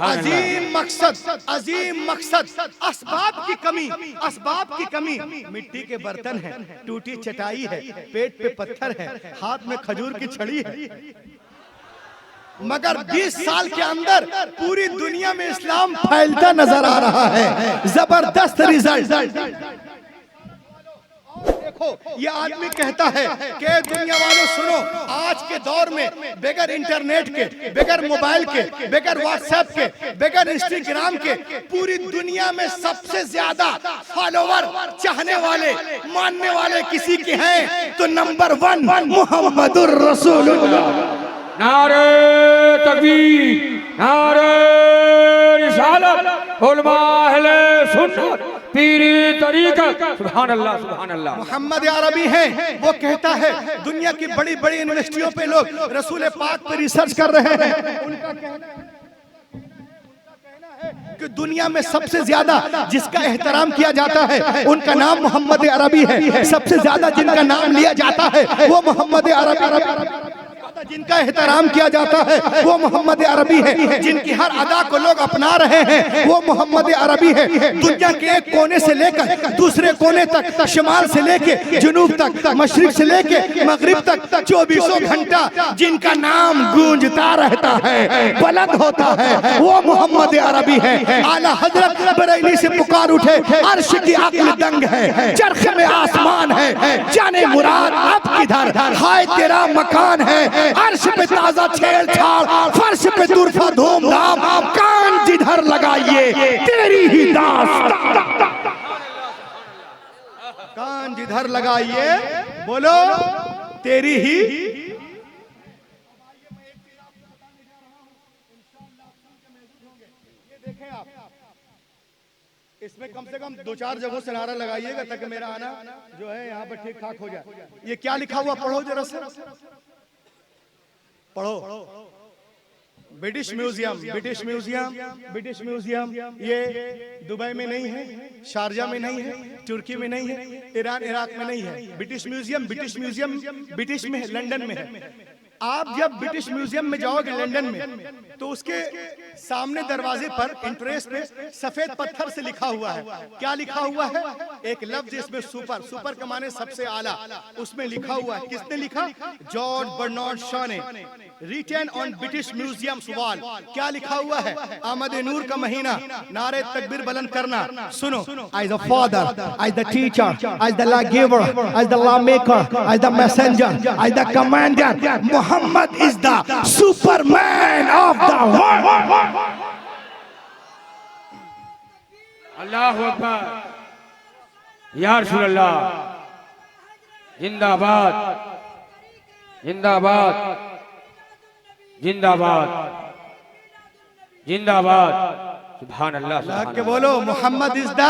अजीम मकसद, अजीम मकसद। असबाब की कमी, असबाब की कमी। मिट्टी के बर्तन है, टूटी चटाई है, पेट पे पत्थर है, हाथ में खजूर की छड़ी है, मगर 20 साल के अंदर पूरी दुनिया में इस्लाम फैलता नजर आ रहा है। जबरदस्त रिजल्ट। देखो ये आदमी कहता है कि दुनिया वालों सुनो, आज के दौर में बगैर इंटरनेट के, बगैर मोबाइल के, बगैर व्हाट्सएप के, बगैर इंस्टाग्राम के पूरी दुनिया में सबसे ज्यादा फॉलोवर, चाहने वाले, मानने वाले किसी के हैं तो नंबर 1 मुहम्मदुर रसूलुल्लाह। नारे तकबीर, नारे रिसालत, उलमा अहले सुन्नत, पीरी तरीक़त। सुभान अल्लाह, सुभान अल्लाह। मोहम्मद अरबी है, वो कहता है दुनिया की बड़ी बड़ी यूनिवर्सिटियों पे लोग रसूल पाक पे रिसर्च कर रहे हैं। उनका कहना है कि दुनिया में सबसे ज्यादा जिसका एहतराम किया जाता है उनका नाम मोहम्मद अरबी है। सबसे ज्यादा जिनका नाम लिया जाता है वो मोहम्मद अरबी, जिनका एहतराम किया जाता है वो मोहम्मद अरबी है। जिनकी हर अदा को लोग अपना रहे हैं वो मोहम्मद अरबी है। दुनिया के एक कोने से लेकर दूसरे कोने तक, शिमाल से लेके जुनूब तक, मशरिक से लेके मगरिब तक 24 घंटा जिनका नाम गूंजता रहता है, बुलंद होता है, वो मोहम्मद अरबी है। आला हजरत बरेली से पुकार उठे, अर्श की अक्ल दंग है, चरख में आसमान है, जाने मुराद अब किधर, हाय तेरा मकान है, अर्श पे ताजा छेड़छाड़, फर्श पे तुरफा धूमधाम, कान जिधर लगाइए तेरी ही दास्तां, कान जिधर लगाइए बोलो तेरी ही। देखें आप, इसमें कम से कम 2-4 जगहों से नारा लगाइएगा ताकि मेरा आना जो है यहाँ पर ठीक ठाक हो जाए। ये क्या लिखा हुआ पढ़ो जरा से, पढ़ो। British museum, British museum, British museum ये दुबई में नहीं है, शारजा में नहीं है, तुर्की में नहीं है, ईरान इराक में नहीं है। British museum, British museum British में है, लंदन में है। आप जब ब्रिटिश म्यूजियम में जाओगे लंदन में, तो उसके सामने दरवाजे पर इंट्रेस पे सफेद पत्थर से लिखा हुआ है। क्या लिखा हुआ है? एक लफ्ज इसमें सुपर, सुपर का माने सबसे आला, उसमें लिखा हुआ है। किसने लिखा? जॉर्ज बर्नार्ड शॉ ने, written on British Museum wall. क्या लिखा हुआ है? आमद नूर का महीना, नारे तकबीर बुलंद करना। सुनो, as the father, as the teacher, as the law giver, as the lawmaker, as the messenger, as the commander, Muhammad is the Superman of the world. अल्लाहु अकबर। या रसूल अल्लाह, जिंदाबाद जिंदाबाद जिंदाबाद जिंदाबाद। सुभान अल्लाह, Hak ke bolo, Muhammad is the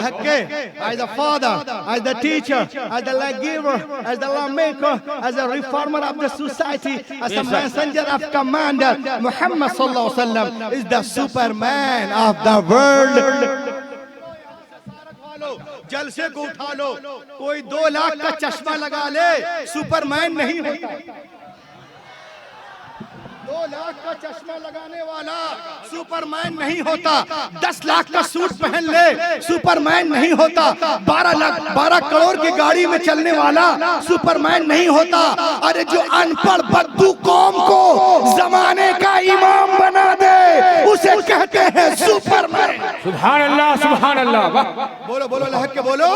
Hak ke, as the father, as the teacher, as the law giver, as the lawmaker, as a reformer of the society, as a messenger of commander. Muhammad sallallahu alaihi wasallam is the Superman of the world. जलसे को उठा लो, कोई 2 लाख का चश्मा लगा ले, Superman नहीं होता। 2 लाख का चश्मा लगाने वाला सुपरमैन नहीं होता। 10 लाख का सूट पहन ले, सुपरमैन नहीं होता। 12 करोड़ की गाड़ी में चलने वाला सुपरमैन नहीं होता। अरे जो अनपढ़ बद्दू कौम को जमाने का इमाम बना दे, उसे कहते हैं सुपरमैन। सुभान अल्लाह, सुभान अल्लाह। बोलो बोलो, लहक के बोलो,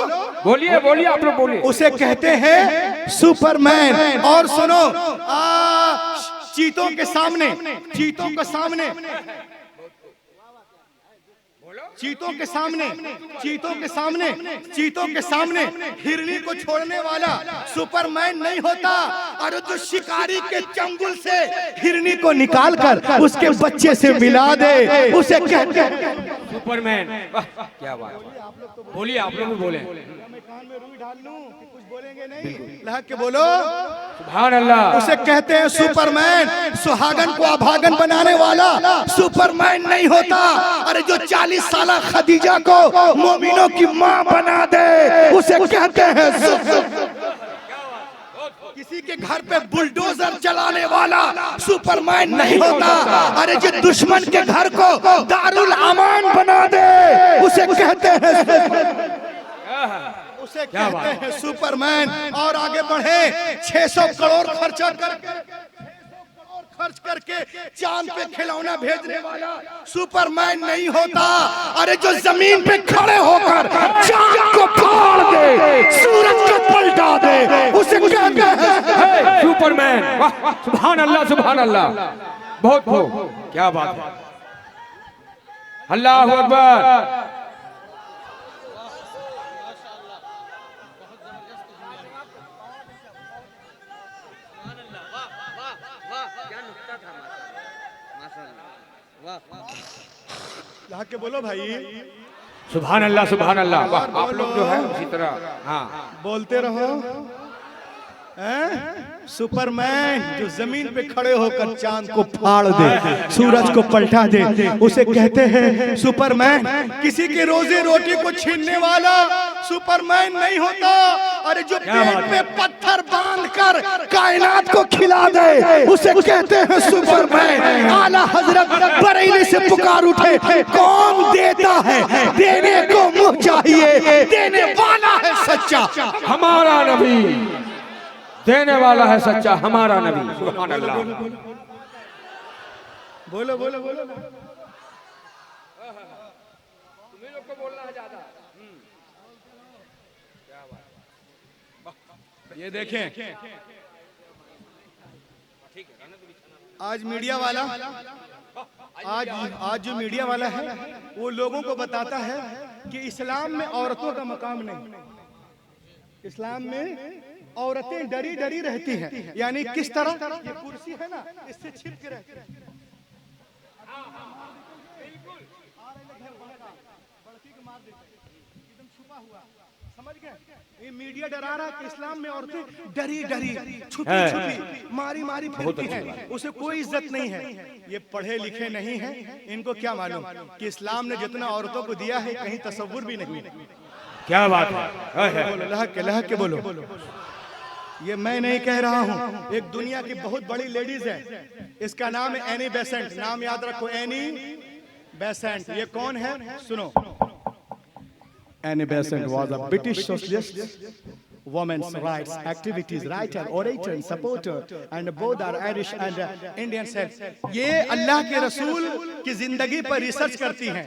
बोलिए बोलिए, आप लोग बोलिए। उसे कहते हैं सुपरमैन। और सुनो, चीतों के सामने, चीतों के सामने, चीतों के सामने, चीतों के सामने, चीतों के सामने हिरनी को छोड़ने वाला सुपरमैन नहीं होता। और जो शिकारी के चंगुल से हिरनी को निकाल कर उसके बच्चे से मिला दे, उसे कहते हैं सुपरमैन। क्या बात है, बोलिए, आप लोग भी बोले। मैं कान में रुई डाल लूं कि कुछ बोलेंगे नहीं? लहक के बोलो, सुभान अल्लाह। उसे कहते हैं सुपरमैन। सुहागन को अभागन बनाने वाला सुपरमैन नहीं होता। अरे जो 40 साल खदीजा को मोमिनों की मां बना दे, उसे कहते हैं किसी के घर पे बुलडोजर चलाने वाला सुपरमैन नहीं होता। अरे जो दुश्मन के घर को दारुल अमान बना दे, उसे कहते हैं उसे कहते हैं सुपरमैन। और आगे बढ़े, 600 करोड़ खर्च करके चांद पे खिलौना भेजने वाला सुपरमैन नहीं होता। अरे जो जमीन पे खड़े होकर चांद को फाड़ दे, सूरज को पलटा दे, उसे कहते हैं सुपरमैन। वाह, सुभान अल्लाह, सुभान अल्लाह। बहुत खूब, क्या बात है। अल्लाहु अकबर। के बोलो भाई, सुभान अल्लाह, सुभान अल्लाह। वाह, आप लोग जो है उसी तरह, हाँ, बोलते रहो। सुपरमैन जो जमीन पे खड़े होकर चांद को फाड़ दे, सूरज को पलटा दे, उसे कहते हैं सुपरमैन। किसी के रोजी रोटी को छीनने वाला सुपरमैन नहीं होता। अरे जो पेट में पत्थर बांधकर कायनात को खिला दे, उसे कहते हैं सुपरमैन। आला हजरत बरेली से पुकार उठे, कौन देता है? देने को मुंह चाहिए, देने वाला है सच्चा हमारा नबी। देने वाला है सच्चा हमारा नबी। सुभान अल्लाह। बोलो बोलो बोलो, तुम्हीं लोग को बोलना है ज्यादा। ये देखें, आज मीडिया वाला, आज जो मीडिया वाला है, वो लोगों को बताता है कि इस्लाम में औरतों का मकाम नहीं। इस्लाम में औरतें डरी डरी रहती हैं। यानी किस तरह? ये कुर्सी है ना, इससे छिप के रहती है। समझ गए? ये मीडिया डरा रहा है कि इस्लाम में औरतें डरी डरी छुपी छुपी मारी मारी फिरती हैं, उसे कोई इज्जत नहीं है। ये पढ़े लिखे नहीं हैं, इनको क्या मालूम कि इस्लाम ने जितना औरतों को दिया है कहीं तसव्वुर भी नहीं। क्या बात है, बोलो लहक के बोलो। ये मैं नहीं कह रहा हूँ, एक दुनिया की बहुत बड़ी लेडीज है, इसका नाम है एनी बेसेंट। नाम याद रखो, एनी बेसेंट। ये कौन है? सुनो। Annie Besant was a British socialist, women's rights activities writer, orator and supporter, and both are Irish and Indian self. ये अल्लाह के रसूल की जिंदगी पर रिसर्च करती हैं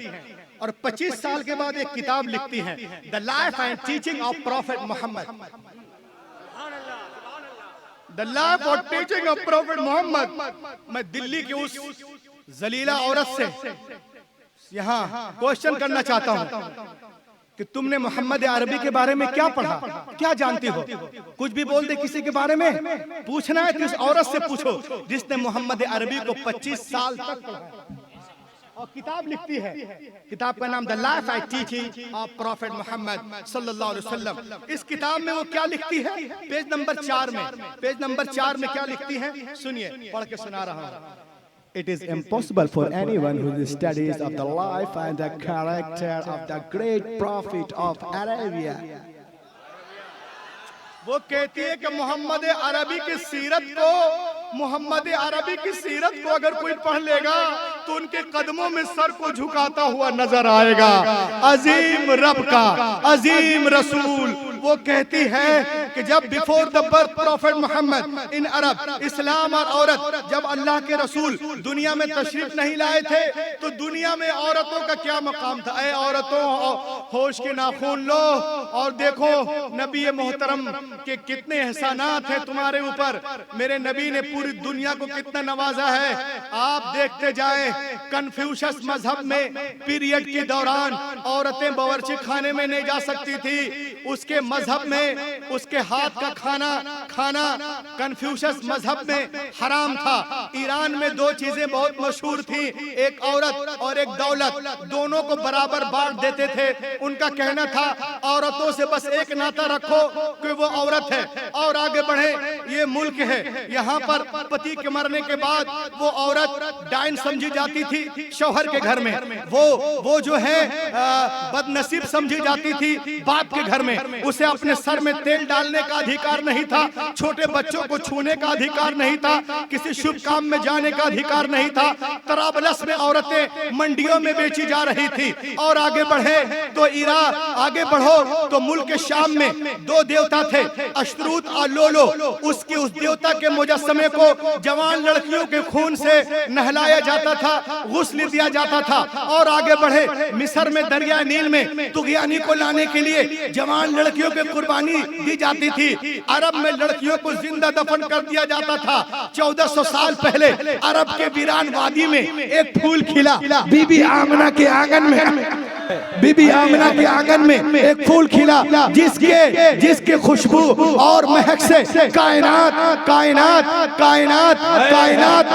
और 25 साल के बाद एक किताब लिखती हैं, the life and teaching of prophet Muhammad. The life और टीचिंग ऑफ प्रॉफेट मोहम्मद। मैं दिल्ली की उस जलीला औरत से यहाँ क्वेश्चन करना चाहता हूँ कि तुमने मोहम्मद अरबी के बारे में क्या पढ़ा, क्या जानती हो? कुछ भी बोल दे किसी के बारे में, पूछना है तो इस औरत से पूछो जिसने मोहम्मद अरबी को 25 साल तक पढ़ा और किताब लिखती है। किताब का नाम the life and teaching of prophet Muhammad सल्लल्लाहु अलैहि वसल्लम। इस किताब में वो क्या लिखती है? पेज नंबर 4 में, पेज नंबर 4 में क्या लिखती है? सुनिए, पढ़ के सुना रहा हूँ। It is impossible for anyone who studies of the life and the character of the great prophet of Arabia. वो कहती है कि मोहम्मद अरबी की सीरत को, मोहम्मद अरबी की सीरत को अगर कोई पढ़ लेगा तो उनके कदमों में सर को झुकाता हुआ नजर आएगा। अजीम रब का अजीम रसूल। वो कहती है कि जब before the birth prophet Muhammad in Arab, इस्लाम और औरत, जब अल्लाह के रसूल दुनिया में तशरीफ नहीं लाए थे तो दुनिया में औरतों का क्या मकाम था। ऐ औरतों, होश के नाखून लो और देखो नबी मोहतरम के कितने एहसानात हैं तुम्हारे ऊपर। मेरे नबी ने पूरी दुनिया को कितना नवाजा है। आप देखते जाएं, कन्फ्यूशस मजहब में पीरियड के दौरान औरतें बावर्ची खाने में नहीं जा सकती थी। उसके मजहब में उसके हाथ का खाना कन्फ्यूशस मजहब में हराम था। ईरान में 2 चीजें बहुत मशहूर थी, एक औरत और एक दौलत, दोनों को बराबर बांट देते थे। उनका कहना था औरतों से बस एक नाता रखो कि वो औरत है और आगे बढ़े। ये मुल्क है, यहाँ पर पति के मरने के बाद वो औरत डाइन समझी जाती थी शौहर के घर में, वो जो है बदनसीब समझी जाती थी बाप के घर में। उसे अपने सर में तेल डालने का अधिकार नहीं था, छोटे बच्चों को छूने का अधिकार नहीं था, किसी शुभ काम में जाने का अधिकार नहीं था। तराबलस में औरतें मंडियों में बेची जा रही थी। और आगे बढ़े तो ईरान, आगे बढ़ो तो मुल्क शाम में 2 देवता थे, अशरूत और लोलो। उस देवता के मुजस्समे को जवान लड़कियों के खून से नहलाया जाता था, गुस्ल दिया जाता था। और आगे बढ़े मिस्र में दरिया नील में तुगयानी को लाने के लिए जवान लड़कियों के कुर्बानी दी जाती थी। अरब में लड़कियों को जिंदा दफन कर दिया जाता था। 1400 साल पहले अरब के वीरान वादी में एक फूल खिला, बीबी आमना के आंगन में, बीबी आमना के आंगन में एक फूल खिला जिसके खुशबू और महक से कायनात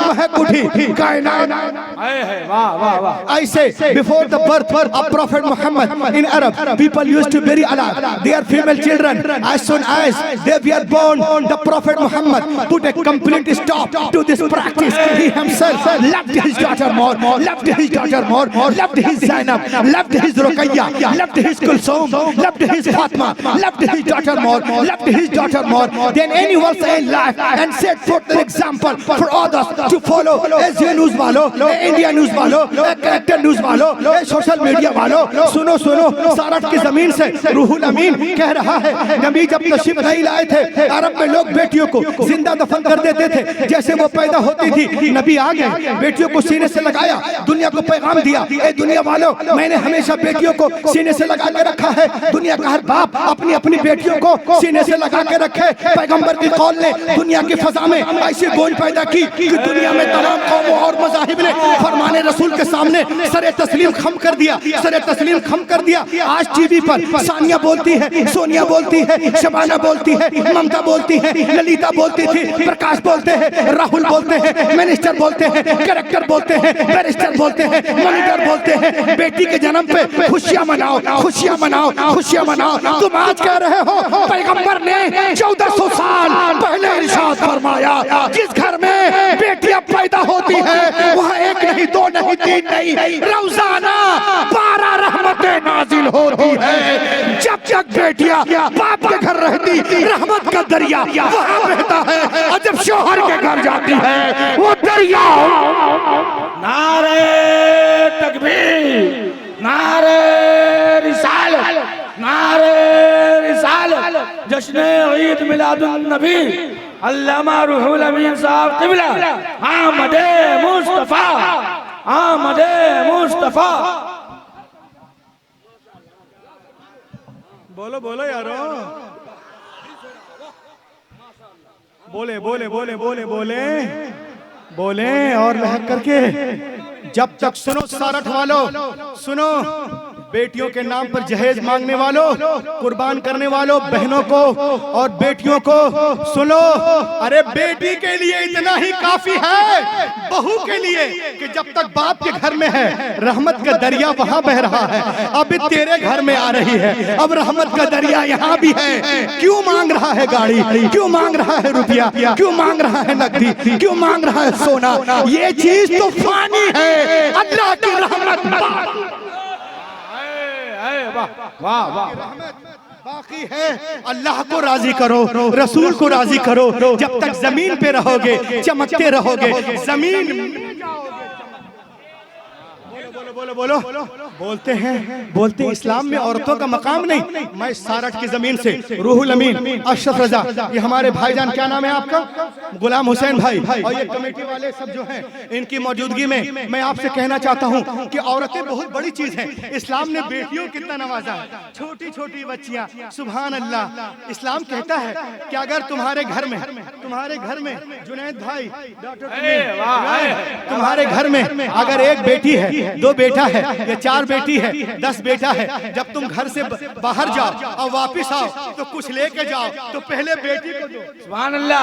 महक उठी। ऐसे before the birth of prophet Muhammad in Arab, people used to bury alive their female children. As soon as they were born, the prophet Muhammad put a complete stop to this practice. He himself loved his daughter more, loved his Zainab, loved his Ruqayya, loved his Kulsum, loved his Fatma, loved his daughter more than anyone in life, and set forth an example for others to follow. Asia news वालों, India news वालों, character news वालों, social media वालों, सुनो सारठ की जमीन से रूहुल अमीन कह रहा है, नबी जब तशरीफ नहीं लाए थे अरब में लोग बेटियों को जिंदा दफन कर देते थे। जैसे वो पैदा होती थी नबी आ गए, बेटियों को सीने से लगाया, दुनिया को पैगाम दिया, ए दुनिया वालों, मैंने हमेशा बेटियों को सीने से लगा के रखा है। दुनिया का हर बाप अपनी बेटियों को सीने से लगा के रखे। पैगंबर की कौल ने दुनिया की फजा में ऐसी गूंज पैदा की कि दुनिया में तमाम कौमों और मज़ाहिब ने फरमाने रसूल के सामने सरे तस्लीम खम कर दिया, सरे तस्लीम खम कर दिया। आज टीवी पर सानिया बोलती है, सोनिया बोलती है, शबाना बोलती है, ममता बोलती है, ललिता बोलती थी, प्रकाश बोलते हैं, राहुल बोलते हैं, मिनिस्टर बोलते हैं, कलेक्टर बोलते हैं, बैरिस्टर बोलते हैं, मॉनिटर बोलते हैं। बेटी के जन्म पे खुशियां मनाओ, खुशियां मनाओ, खुशियां मनाओ। तुम आज कह रहे हो पैगंबर ने 1400 साल पहले इरशाद फरमाया, जिस घर में बेटियां पैदा होती है वहाँ एक नहीं, दो नहीं, तीन नहीं, रोजाना 12 रहमतें नाजिल होती है। जब तक बेटियां बाप के घर रहती, रहमत का दरिया वहाँ बहता है, और जब शौहर के घर जाती है वो दरिया। नारे तकबीर, नारे रिसालत, नारे रिसालत। जश्न ईद मिलादुन नबी अल्लामा रूहुल अमीन साहब क़िबला, आमदे मुस्तफा, आमदे मुस्तफा। बोलो बोलो यारो, बोले बोले बोले बोले बोले बोले और लहक करके। जब तक सुनो सारठ वालों, सुनो बेटियों के नाम पर जहेज मांगने वालों, कुर्बान करने वालों, बहनों को और बेटियों को सुनो। अरे बेटी के लिए इतना ही काफी है, बहू के लिए कि जब तक बाप के घर में है रहमत का दरिया वहां बह रहा है, अब तेरे घर में आ रही है, अब रहमत का दरिया यहाँ भी है। क्यों मांग रहा है गाड़ी, क्यों मांग रहा है रुपया, क्यों मांग रहा है नकदी, क्यों मांग रहा है सोना? ये चीज तो फानी है, अल्लाह की रहमत वाह वाह बाकी है। अल्लाह को राजी करो, रसूल को राजी करो। जब तक जमीन पे रहोगे चमकते रहोगे, जमीन बोलो बोलो बोलो बोलते हैं इस्लाम में औरतों का मकाम नहीं। मैं सारठ की जमीन से रूहुल अमीन, अशरफ रजा, ये हमारे भाईजान, क्या नाम है आपका? गुलाम हुसैन भाई, और ये कमेटी वाले सब जो हैं, इनकी मौजूदगी में मैं आपसे कहना चाहता हूँ कि औरतें बहुत बड़ी चीज हैं। इस्लाम ने बेटियों को कितना नवाजा है, छोटी छोटी बच्चियां, सुभान अल्लाह। इस्लाम कहता है कि अगर तुम्हारे घर में जुनैद भाई, डॉक्टर, तुम्हारे घर में अगर एक बेटी है, दो बेटा है या 4 बेटी है, 10 बेटा है, जब तुम घर से बाहर जाओ और वापस आओ तो कुछ लेके जाओ, तो पहले बेटी को दो। सुभान अल्लाह,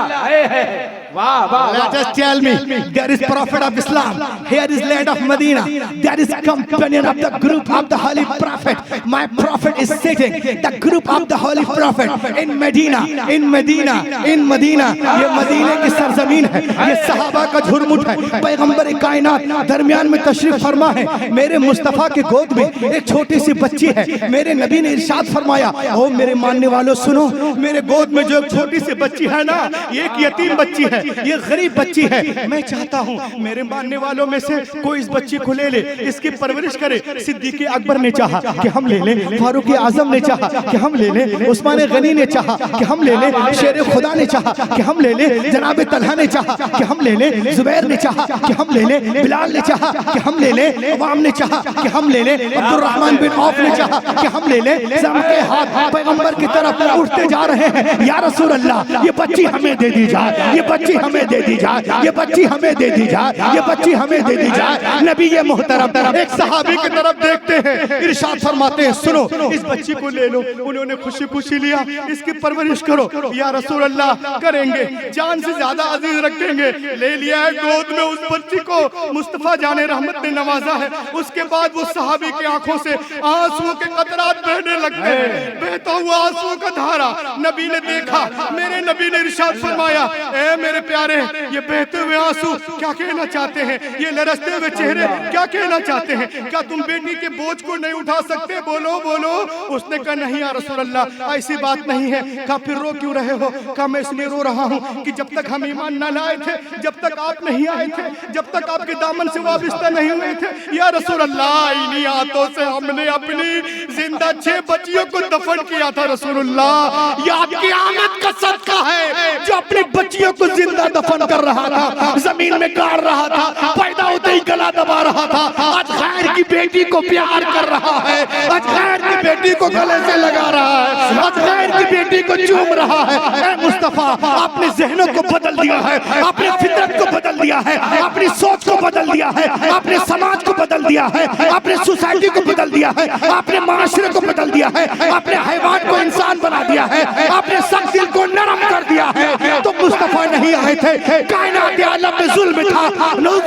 वाह वाह। Let us tell me, there is prophet of Islam, here is land of Medina, there is companion of the group of the holy prophet. My prophet is sitting, the group of the holy prophet in Medina, in Medina, in Medina. ये मदीने की सरजमीन है, ये सहाबा का झुरमुट है, पैगंबर कायनात दरमियान में तशरीफ फरमा है। मेरे मुस्तफा के गोद में एक छोटी सी बच्ची है। मेरे नबी ने इरशाद फरमाया, ओ मेरे मानने वालों सुनो, मेरे गोद में जो छोटी सी बच्ची है ना, ये एक यतीम बच्ची है, ये गरीब बच्ची है। मैं चाहता हूँ मेरे मानने वालों में से कोई इस बच्ची को ले ले, इसकी परवरिश करे। सिद्दीक़ अकबर ने चाहा कि हम ले लें, फारूक आजम ने चाहा कि हम ले लें, उस्मान गनी ने चाहा कि हम ले लें, शेर खुदा ने चाहा कि हम ले लें, जनाब तलहा ने चाहा कि हम ले लें, जुबैर ने चाहा कि हम ले लें, बिलाल ने चाहा कि हम ले लें, अवाम ने चाहा कि हम ले लें, अब्दुर्रहमान बिन औफ ने चाहा कि हम ले लें। सबके हाथ पैगंबर की तरफ उठते जा रहे हैं, या रसूल अल्लाह ये बच्ची हमें दे दी जाए, ये बच्ची हमें दे दी जाए, ये बच्ची हमें दे दी जाए, ये बच्ची हमें दे दी जाए। नबी ये मोहतरम एक सहाबी की तरफ देखते हैं, इरशाद फरमाते हैं, सुनो इस बच्ची को ले लो। उन्होंने खुशी खुशी लिया, इसकी परवरिश करो। या रसूल अल्लाह करेंगे, जान से ज्यादा अजीज रखेंगे। ले लिया है गोद में उस बच्ची को, मुस्तफा जाने रहमत ने नवाजा है। उसके बाद वो सहाबी की आंखों से आंसुओं के कतरात बहने लगते हैं, बहता हुआ आंसुओं का धारा। नबी ने देखा, मेरे नबी ने इरशाद फरमाया, ए मेरे प्यारे, ये बहते हुए आंसू क्या कहना चाहते हैं, ये लरसते हुए चेहरे क्या कहना चाहते हैं? क्या तुम बेटी के बोझ को नहीं उठा सकते? बोलो बोलो। उसने कहा नहीं या रसूल अल्लाह, ऐसी बात नहीं है। कहा फिर रो क्यों रहे हो? कहा मैं इसलिए रो रहा हूँ कि जब तक हम ईमान न लाए थे, जब तक आप नहीं आए थे, जब तक आपके दामन से वाबिस्ता नहीं हुए थे, या रसूल अल्लाह इन्हीं हाथों से हमने अपनी जिंदा 6 बच्चियों को दफन किया था। रसूलुल्लाह ये आपकी आमद का सदका है, जो अपनी बच्चियों को जिंदा दफन कर रहा था, जमीन में गाड़ रहा था, पैदा होते ही गला दबा रहा था। आज खैर की बेटी को प्यार कर रहा है, आज खैर की बेटी को गले से लगा रहा है, आज खैर की बेटी को चूम रहा है। ए मुस्तफा आपने जहनों को बदल दिया है, आपने फितरत को बदल दिया है, अपनी सोच को बदल दिया है, अपने समाज को बदल दिया है, अपने सोसाइटी को बदल दिया है, अपने माशरे को बदल दिया है, अपने हैवान को इंसान बना दिया है, अपने सख्त दिल को नरम कर दिया है। तो मुस्तफा नहीं आए थे, कायनात आलम में जुल्म था,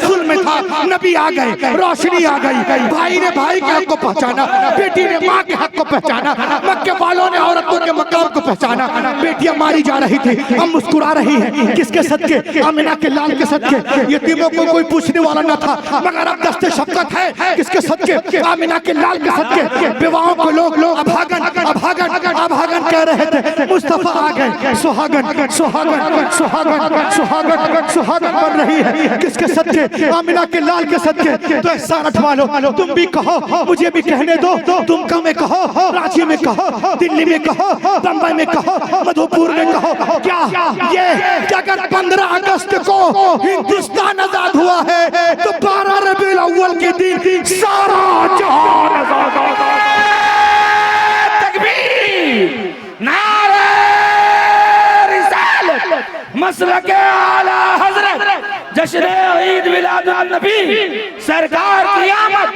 जुल्म था, नबी आ गए, रोशनी आ गई, भाई ने भाई के हक को पहचाना, बेटी ने माँ के हक को पहचाना, मक्के वालों ने औरतों के मकाम को पहचाना। बेटियां मारी जा रही थी, हम मुस्कुरा रही है, किसके सदके? आमिना के लाल के सदके। यतीमों को कोई पूछने वाला न था, मगर अब दस्ते शफकत है, किसके सदके? आमिना के लाल के सदके। विवाहों को लोग अभागन अभागन अभागन कह रहे थे, मुस्तफा आ गए, सुहागन सुहागन सुहागन सुहागन सुहागन बन रही है, किसके सदके? आमिना के लाल के सदके। तो एहसान उठवा लो, तुम भी कहो, मुझे भी कहने दो, दुमका में कहो, रांची में कहो, दिल्ली में कहो, बंबई में कहो, मधुपुर में कहो, क्या ये अगर 15 अगस्त को हिंदुस्तान आजाद हुआ है तो 12 रबीउल अव्वल के दिन सारा जहान आजाद होगा। तकबीर, नारे रिसालत, मसलके आला हजरत, जश्न ईद मिलादुन नबी, सरकार की आमद,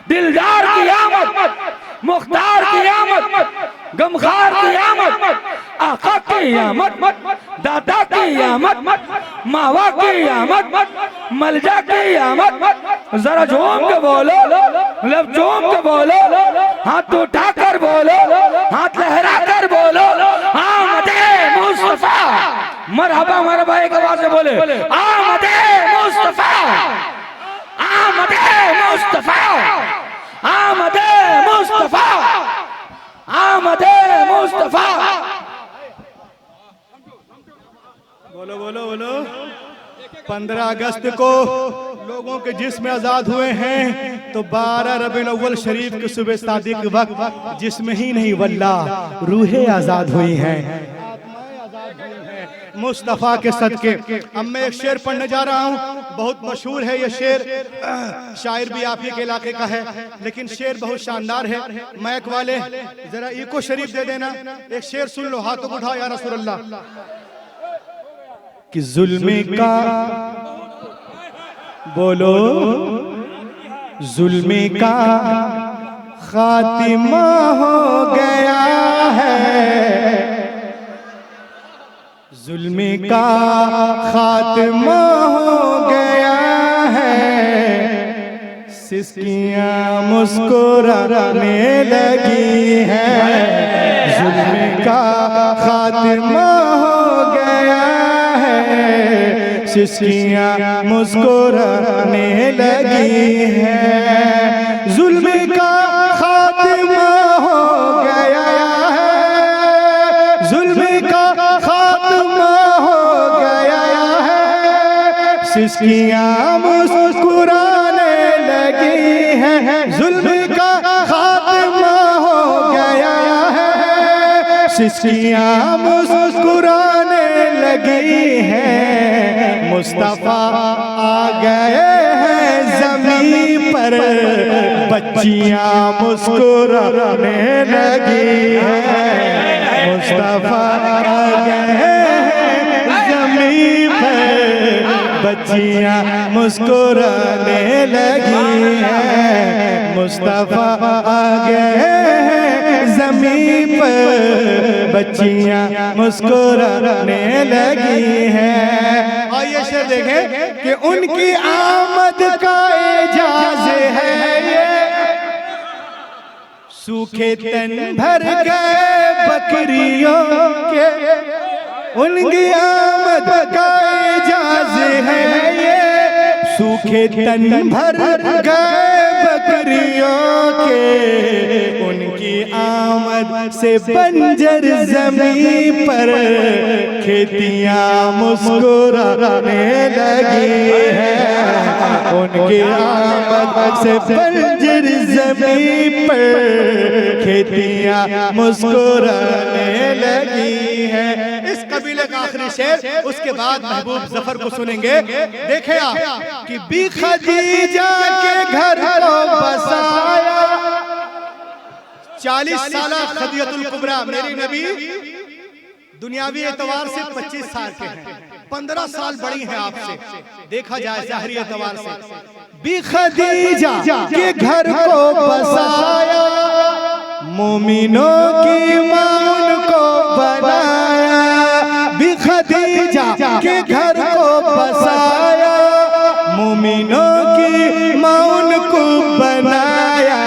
दिलदार की आमद, मुख्तार की आमद, गमखार की आमद, आका की आमद, दादा की आमद, मावा की आमद, मलजा की आमद। जरा झूम के बोलो, लब झूम के बोलो, हाथ उठा कर बोलो, हाथ लहरा कर बोलो, आमदे मुस्तफा। मरहबा मरहबा एक आवाज से बोले, आमदे मुस्तफा, आमदे मुस्तफा, आमदे मुस्तफा, आमदे मुस्तफा। बोलो बोलो बोलो। 15 अगस्त को लोगों के जिस्म आजाद हुए हैं, तो 12 रबीउल अव्वल शरीफ के सुबह सादिक वक्त जिस्म ही नहीं वल्लाह रूहें आजाद हुई हैं, मुस्तफ़ा के सदके। अब मैं एक शेर पढ़ने जा रहा हूँ, बहुत मशहूर है ये शेर, शायर भी आप ही के इलाके का है, लेकिन शेर बहुत शानदार है। मैक वाले जरा इको शरीफ दे देना, एक शेर सुन लो, हाथों को उठाओ या रसूल अल्लाह। कि जुल्म का बोलो, जुल्म का खातिमा हो गया है, जुल्म का खात्मा हो गया है, सिसकियां मुस्कुराने लगी हैं, जुल्म का खात्मा हो गया है, सिसकियां मुस्कुराने लगी हैं, जुल्म का खात्मा हो गया है, जुल्म का सिसकियां मुस्कुराने लगी हैं, जुल्म का खात्मा हो गया है, सिसकियां मुस्कुराने लगी हैं, मुस्तफा आ गए हैं ज़मीन पर, बच्चियां मुस्कुराने लगी हैं, मुस्तफा आ गए हैं ज़मीन पर, बच्चियां मुस्कुराने लगी हैं, मुस्तफा आ गए हैं ज़मीन पर, बच्चियां मुस्कुराने लगी हैं। और ये शेर देखें कि उनकी आमद का एजाज़ है ये, सूखे तन भर गए बकरियों के, उनकी आमद का एजाज़ है ये, सूखे तन भर गए बकरियों के, उनकी आमद से बंजर ज़मीन पर खेतियां मुस्कुराने लगी हैं, उनकी आमद से बंजर ज़मीन पर खेतियां मुस्कुराने लगी हैं। इस कबीले का आखिरी शेर, उसके बाद महबूब जफर को सुनेंगे। देखे आप कि बी खदीजा के घर को बसाया, 40 साल खदीजतुल कुबरा मेरी नबी दुनियावी एतवार से 25 साल के हैं, 15 साल बड़ी हैं आपसे, देखा जाए ज़ाहिरी एतबार से। बी खदीजा के घर को बसाया, मोमिनों की मां उनको बनाया। बी खदीजा के घर को बसाया, मोमिनों की मां उनको बनाया।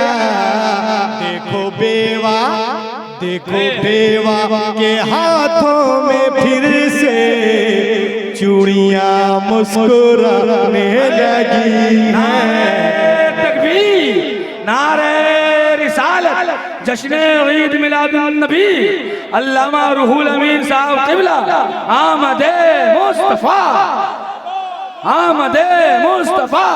देखो बेवा, देखो बेवा के हाथों में फिर से चूड़ियां मुस्कुराने लगी हैं। तकबीर, नारे रिसालत, जश्न ईद मिलादुन नबी, अल्लामा रूहुल अमीन साहब क़िबला, आमदे मुस्तफ़ा, आमदे मुस्तफ़ा,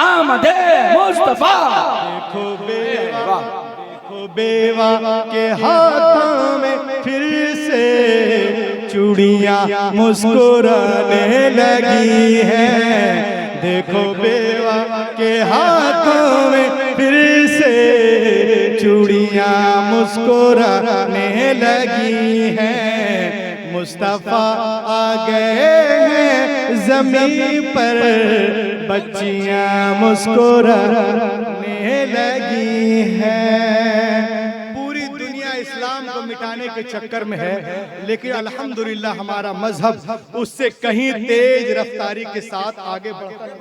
आमदे मुस्तफ़ा। देखो बेवा, देखो बेवा के हाथों में फिर से चूड़ियां मुस्कुराने लगी हैं। देखो बेवा के हाथों में फिर से चूड़ियां मुस्कुराने लगी हैं। मुस्तफ़ा आ गए हैं ज़मीन पर, बच्चियां मुस्कुराने लगी हैं। पूरी दुनिया इस्लाम को मिटाने के चक्कर में है, लेकिन अल्हम्दुलिल्लाह हमारा मजहब उससे कहीं तेज रफ्तारी के साथ आगे बढ़ता है।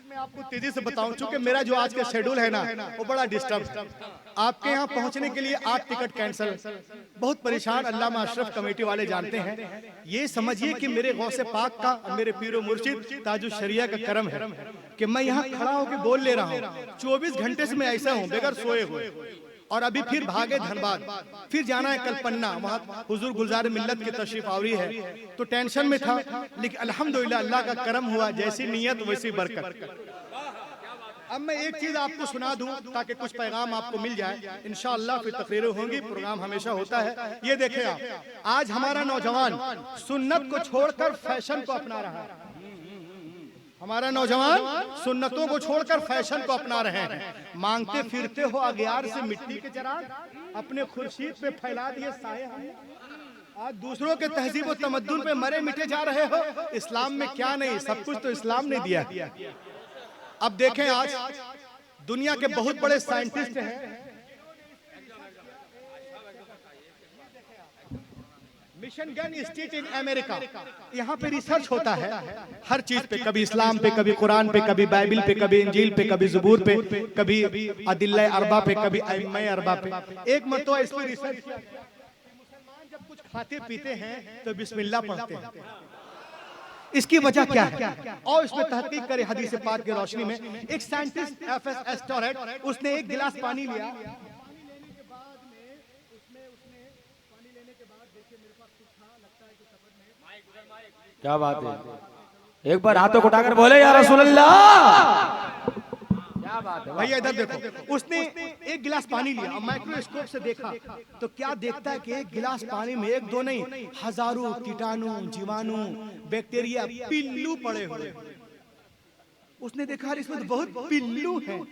मैं आपको तेजी से बताऊं, चूंकि मेरा जो आज का शेड्यूल है ना वो बड़ा डिस्टर्ब है। आपके यहाँ पहुंचने के लिए 8 टिकट कैंसिल, बहुत परेशान। अल्लामा अशरफ कमेटी वाले जानते हैं। ये समझिए कि मेरे गौसे पाक का, मेरे पीरो मुर्शिद ताजुल शरिया का करम है कि मैं यहाँ खड़ा होकर बोल ले रहा हूँ। 24 घंटे से मैं ऐसा हूँ बगैर सोए हुए, और अभी फिर भागे धनबाद, फिर जाना है कल पन्ना, वहाँ हुजूर गुलजार मिल्लत की तशरीफ आवरी है, तो टेंशन में था। लेकिन अल्हम्दुलिल्लाह अल्लाह का करम हुआ, जैसी नीयत वैसी बरकत। अब मैं एक चीज आपको सुना दूं ताकि कुछ पैगाम आपको मिल जाए। इंशाअल्लाह फिर तकरीरें होंगी, प्रोग्राम हमेशा होता है। ये देखें आप, आज हमारा नौजवान सुन्नत को छोड़कर फैशन को अपना रहा है। हमारा नौजवान सुन्नतों को छोड़कर फैशन को अपना रहे हैं। मांगते फिरते हो अगियार से मिट्टी के चिराग, अपने खुर्शीद पे फैला दिए साए हमने। आज दूसरों के तहजीब और तमद्दुन पे मरे मिटे जा रहे हो। इस्लाम में क्या नहीं, सब कुछ तो इस्लाम ने दिया। अब देखें, आज दुनिया के बहुत बड़े साइंटिस्ट हैं, मिशिगन स्टेट इन अमेरिका, यहाँ पे रिसर्च होता है हर चीज पे, कभी इस्लाम पे, कभी कुरान पे, कभी बाइबिल पे, कभी इंजील पे, कभी ज़बूर पे, कभी अदिल्ला अरबा पे, कभी अइम्मा अरबा पे। एक मरतबा इस पे रिसर्च किया, मुसलमान जब कुछ खाते पीते हैं तो बिस्मिल्लाह पढ़ते हैं। इसकी वजह क्या है? और इसमें तहकीक करे हदीस पाक की रोशनी में। एक साइंटिस्ट एफ.एस. एस्टोरेट, उसने एक गिलास पानी लिया, क्या बात है, एक बार हाथों को उठाकर बोले या रसूल अल्लाह। क्या बात है भैया, इधर देखो। उसने एक गिलास पानी लिया और माइक्रोस्कोप से देखा तो क्या देखता है कि एक गिलास पानी में एक दो नहीं, हजारों कीटाणु, जीवाणु, बैक्टीरिया, पिल्लू पड़े हुए। उसने देखा इसमें तो बहुत पिल्लू हैं,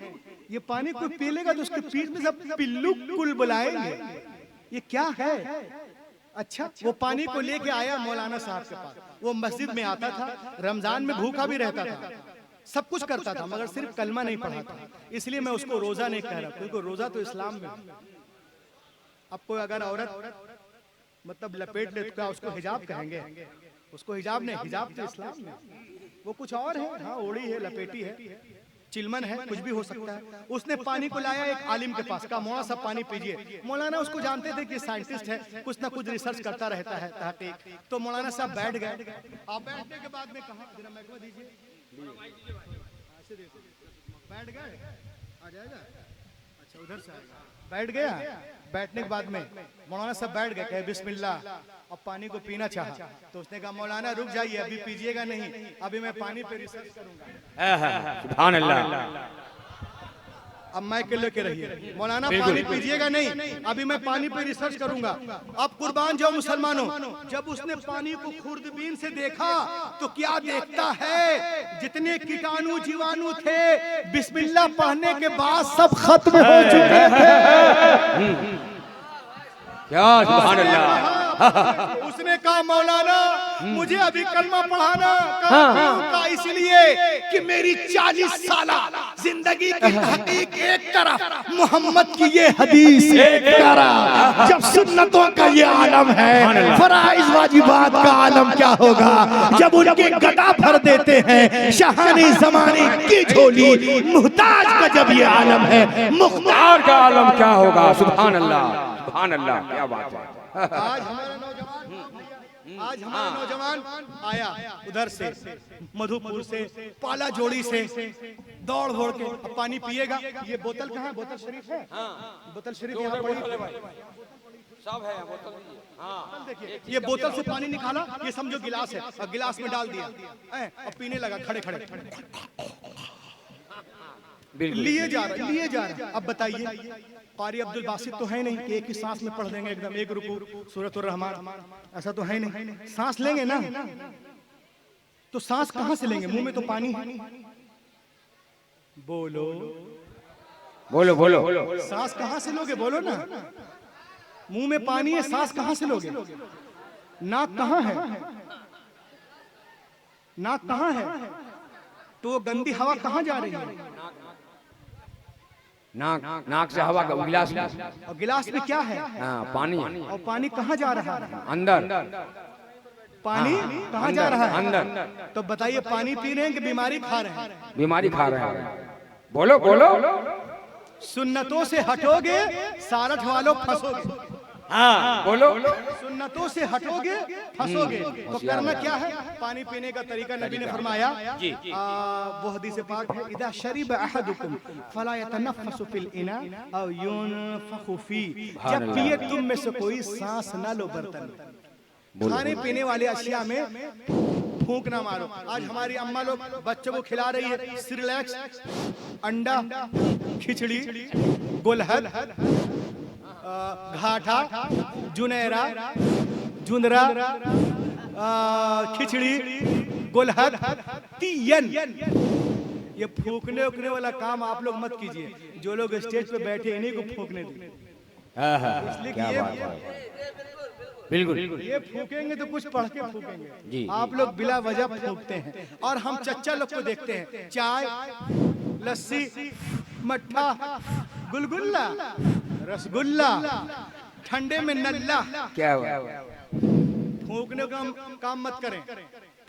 ये पानी कोई पी लेगा तो उसके पीठ में सब पिल्लू कुल बुलाएंगे, ये क्या है? अच्छा, वो पानी को लेके आया मौलाना साहब के पास। वो मस्जिद में आता था, रमजान में भूखा भी रहता था, सब कुछ करता था, मगर सिर्फ कलमा नहीं पढ़ा था। इसलिए मैं उसको रोजा नहीं कह रहा, क्योंकि रोजा तो इस्लाम में। अब कोई अगर औरत मतलब लपेट ले तो क्या उसको हिजाब कहेंगे? उसको हिजाब नहीं, हिजाब तो इस्लाम में, वो कुछ और है। हाँ, ओढ़ी है, लपेटी है, चिलमन है, कुछ भी हो सकता है। उसने पानी को लाया एक आलिम के पास, कहा मौलाना साहब पानी पीजिए। मौलाना उसको जानते थे कि साइंटिस्ट है, कुछ ना कुछ रिसर्च करता रहता है तहकीक। तो मौलाना साहब बैठ गए। आप बैठने के बाद में कहा जरा माइक दीजिए, बैठ गए, आ जाएगा। अच्छा, उधर से आएगा, बैठ गया। बैठने के बाद में मौलाना साहब बैठ गए, कहे बिस्मिल्लाह, अब पानी को पीना चाहा। तो उसने कहा मौलाना रुक जाइए, अभी पीजिएगा नहीं, अभी मैं पानी पे रिसर्च करूंगा। सुभान अल्लाह। अब मैं के लेके रहिए, मौलाना पानी पीजिएगा नहीं, अभी मैं पानी पे रिसर्च करूंगा। अब कुर्बान जाओ मुसलमानों, जब उसने पानी को खुर्दबीन से देखा तो क्या देखता है? जितने कीटाणु जीवाणु थे बिस्मिल्लाह पढ़ने के बाद सब खत्म हो चुके थे। क्या सुभान अल्लाह। उसने कहा मौलाना मुझे अभी कलमा पढ़ाना। कहा इसलिए कि मेरी 40 साल जिंदगी की तहकीक एक तरफ, मोहम्मद की ये हदीस एक तरफ। जब सुन्नतों का ये आलम है, फराइज वाजिबात का आलम क्या होगा जब उनके गदा भर देते हैं शहानी जमाने की झोली। मुहताज का जब ये आलम है, मुख्तार का आलम क्या होगा। सुभान अल्लाह, सुभान अल्लाह, क्या बात है। आज हमारा नौजवान आया उधर से, मधुपुर से, पाला जोड़ी से, दौड़ दौड़ के। अब पानी पिएगा। ये बोतल कहाँ है? बोतल शरीफ है। बोतल शरीफ यहाँ पड़ी सब है बोतल। हाँ, देखिए ये बोतल से पानी निकाला, ये समझो गिलास है, और गिलास में डाल दिया और पीने लगा खड़े खड़े। लिए जा रहा। अब बताइए कारी अब्दुल बासित तो है नहीं कि एक ही सांस में पढ़ देंगे एकदम एक रुकू सूरतुर रहमान, ऐसा तो है नहीं। सांस लेंगे ना, तो सांस कहां से लेंगे? मुंह में तो पानी है। बोलो बोलो बोलो। सांस कहां से लोगे? बोलो ना। मुंह में पानी है, सांस कहां से लोगे? नाक कहां है? नाक कहां है? तो वो गंदी हवा कहां जा रही है? नाक से हवा गिलास में। और गिलास में क्या है? पानी। और पानी कहां जा रहा है? अंदर। पानी कहां जा रहा है? अंदर। तो बताइए पानी पी रहे हैं कि बीमारी खा रहे हैं? बीमारी खा रहे हैं। बोलो बोलो। सुन्नतों से हटोगे सारठ वालों फंसोगे। हाँ बोलो। सुन्नतों से हटोगे फंसोगे। तो करना क्या है? पानी पीने का तरीका नबी ने फरमाया। वो हदीस पाक है, इदा शरीब अहदुकुम फला यतनफ़सु फिल इना औ युनफ़खु फी। जब पिए तुम में से कोई सांस ना लो बर्तन में। खाने पीने वाले अशिया में फूंक ना मारो। आज हमारी अम्मा लोग बच्चों को खिला रही है सिरलैक्स, अंडा, खिचड़ी, गुलहद, घाटा, जुनेरा, जुंदरा, खिचड़ी, गुलहद, तीयन। ये फूकने उकने वाला काम आप लोग मत कीजिए। जो लोग स्टेज पे बैठे इन्हीं को फूकने दीजिए। इसलिए कि ये बिल्कुल ये फूकेंगे तो कुछ पढ़ के फूकेंगे। आप लोग बिला वजह फूकते हैं। और हम चच्चा लोग को देखते हैं, चाय, लस्सी, मट्ठा, गुलगुल्ला, रसगुल्ला, ठंडे में नल्ला। क्या हुआ? फूकने का काम मत करें।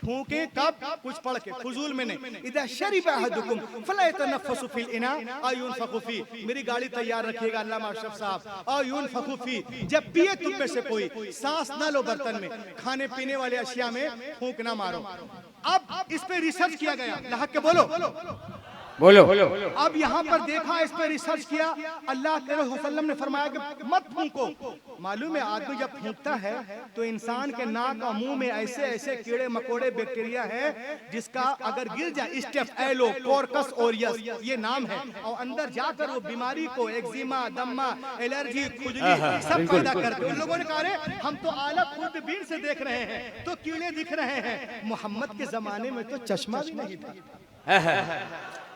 फूके कब? कुछ पढ़ के, फुजूल में नहीं। इदा शरीबा अहदुकुम फला यतनफ़सु फिल इना औ युनफ़खु फी। मेरी गाड़ी तैयार रखिएगा अल्लामा अशरफ साहब। औ युनफ़खु फी, जब पिए तुम में से कोई सांस ना लो बर्तन में। खाने पीने वाले अशिया में फूंक ना मारो। अब इस पे रिसर्च किया गया। लहक के बोलो बोलो। अब यहाँ पर देखा, इस पर रिसर्च किया। अल्लाह के रसूल सल्लल्लाहु अलैहि वसल्लम ने फरमाया कि मत फूंको। मालूम है आदमी जब फूंकता है तो इंसान के नाक और मुंह में ऐसे ऐसे कीड़े मकोड़े बैक्टीरिया है जिसका अगर गिर जाए, स्टेफाइलो कोरकस ओरियस ये नाम है, और अंदर जाकर वो बीमारी को, एक्जिमा, दम्मा, एलर्जी, खुजली सब पैदा करते हैं। उन लोगों ने कहा हम तो आला खुद बीन से देख रहे हैं तो कीड़े दिख रहे हैं। मोहम्मद के जमाने में तो चश्मा भी नहीं था।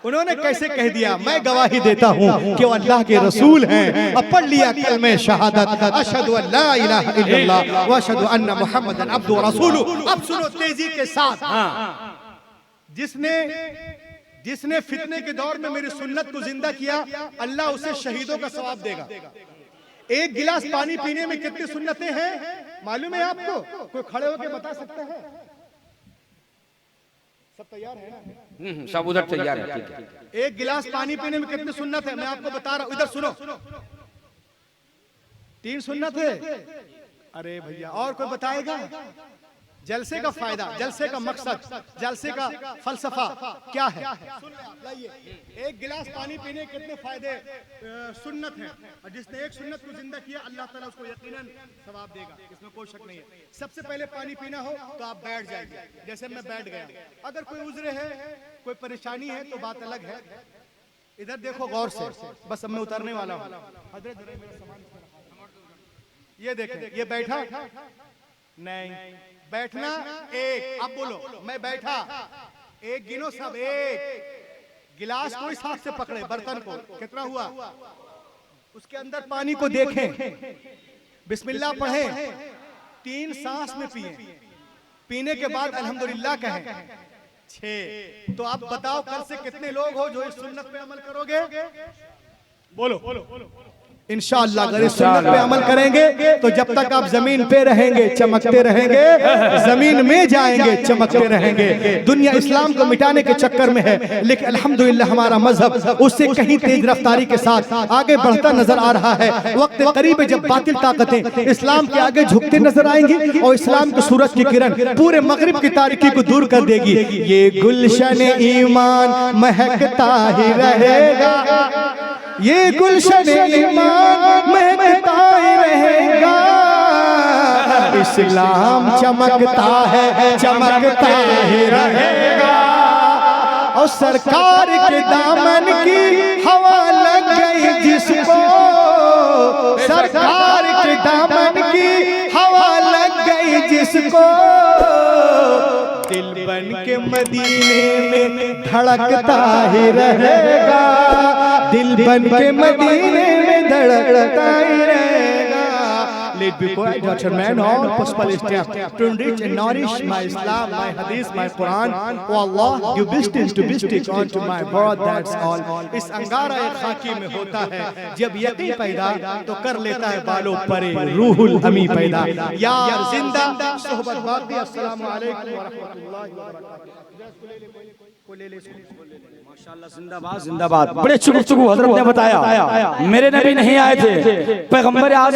उन्होंने कैसे कह दिया? मैं गवाही देता हूँ कि वो अल्लाह के रसूल हैं। अब पढ़ लिया कलमे शहादत, अशहदु अल्ला इलाहा इल्लल्लाह व अशहदु अन्ना मुहम्मदन अब्दुहु व रसूलुहु। अब सुनो तेजी के साथ। जिसने फितने के दौर में मेरी सुन्नत को जिंदा किया, अल्लाह उसे शहीदों का सवाब देगा। एक गिलास पानी पीने में कितनी सुन्नतें हैं मालूम है आपको? कोई खड़े होकर बता सकता है? सब तैयार है ना? सब उधर तैयार है। ठीक है। एक गिलास पानी पीने में कितनी सुन्नत है मैं आपको बता रहा हूं। इधर सुनो, 3 सुन्नत है। अरे भैया और कोई बताएगा? जलसे का फायदा, जलसे का मकसद, जलसे का फलसफा क्या है? एक गिलास पानी पीने के कितने फायदे सुन्नत हैं, और जिसने एक सुन्नत को जिंदा किया अल्लाह ताला उसको यकीनन सवाब देगा, इसमें कोई शक नहीं है। सबसे पहले पानी पीना हो तो आप बैठ जाइए, जैसे मैं बैठ गया। अगर कोई उज़्र है, कोई परेशानी है तो बात अलग है। इधर देखो गौर से, बस अब मैं उतरने वाला हूँ। ये देखें, ये बैठा नहीं, बैठना एक। अब बोलो मैं बैठा, एक गिनो सब, एक गिलास को इस हाथ से पकड़े, बर्तन को कितना हुआ, उसके अंदर पानी को देखें, बिस्मिल्लाह पढ़ें, 3 सांस में पिए, पीने के बाद अल्हम्दुलिल्लाह कहें। 6 तो आप बताओ कल से कितने लोग हो जो इस सुन्नत पे अमल करोगे? बोलो इंशाअल्लाह अगर इस सुन्नत पे अमल करेंगे तो जब तक आप जमीन पे रहेंगे चमकते रहेंगे, जमीन में जाएंगे चमकते रहेंगे। दुनिया इस्लाम को मिटाने के चक्कर में है, लेकिन अल्हम्दुलिल्लाह हमारा मजहब उससे कहीं तेज रफ्तारी के साथ आगे बढ़ता नजर आ रहा है। वक्त करीब है जब बातिल ताकतें इस्लाम के आगे झुकते नजर आएंगी और इस्लाम के सूरज की किरण पूरे मगरिब की तारीकी को दूर कर देगी। ये गुलशन ईमान महकता ही रहेगा, ये गुलशन ईमान महकता ही रहेगा। इस्लाम चमकता है चमकता ही रहेगा। और सरकार के दामन की हवा लग गई जिसको, सरकार के दामन की हवा लग गई जिसको, दिल बन के मदीने में धड़कता ही रहेगा, दिल बन के मदीने में धड़कता ही रहेगा। Let me go Dr. Man on possible step to enrich and nourish my Islam, my Hadith, my Quran. Oh Allah, give distance to bistic onto my word, that's all. इस अंगारा एक खाकी में होता है, जब यकीन पैदा तो कर लेता है बालों परे रूहुल अमी पैदा। यार जिंदा सोहबत बाकी। अस्सलाम वालेकुम व रहमतुल्लाहि व बरकातहू। माशाअल्लाह, जिंदाबाद जिंदाबाद। बड़े चुगु हजरत ने बताया मेरे नबी नहीं आए थे, पैगंबर आज़म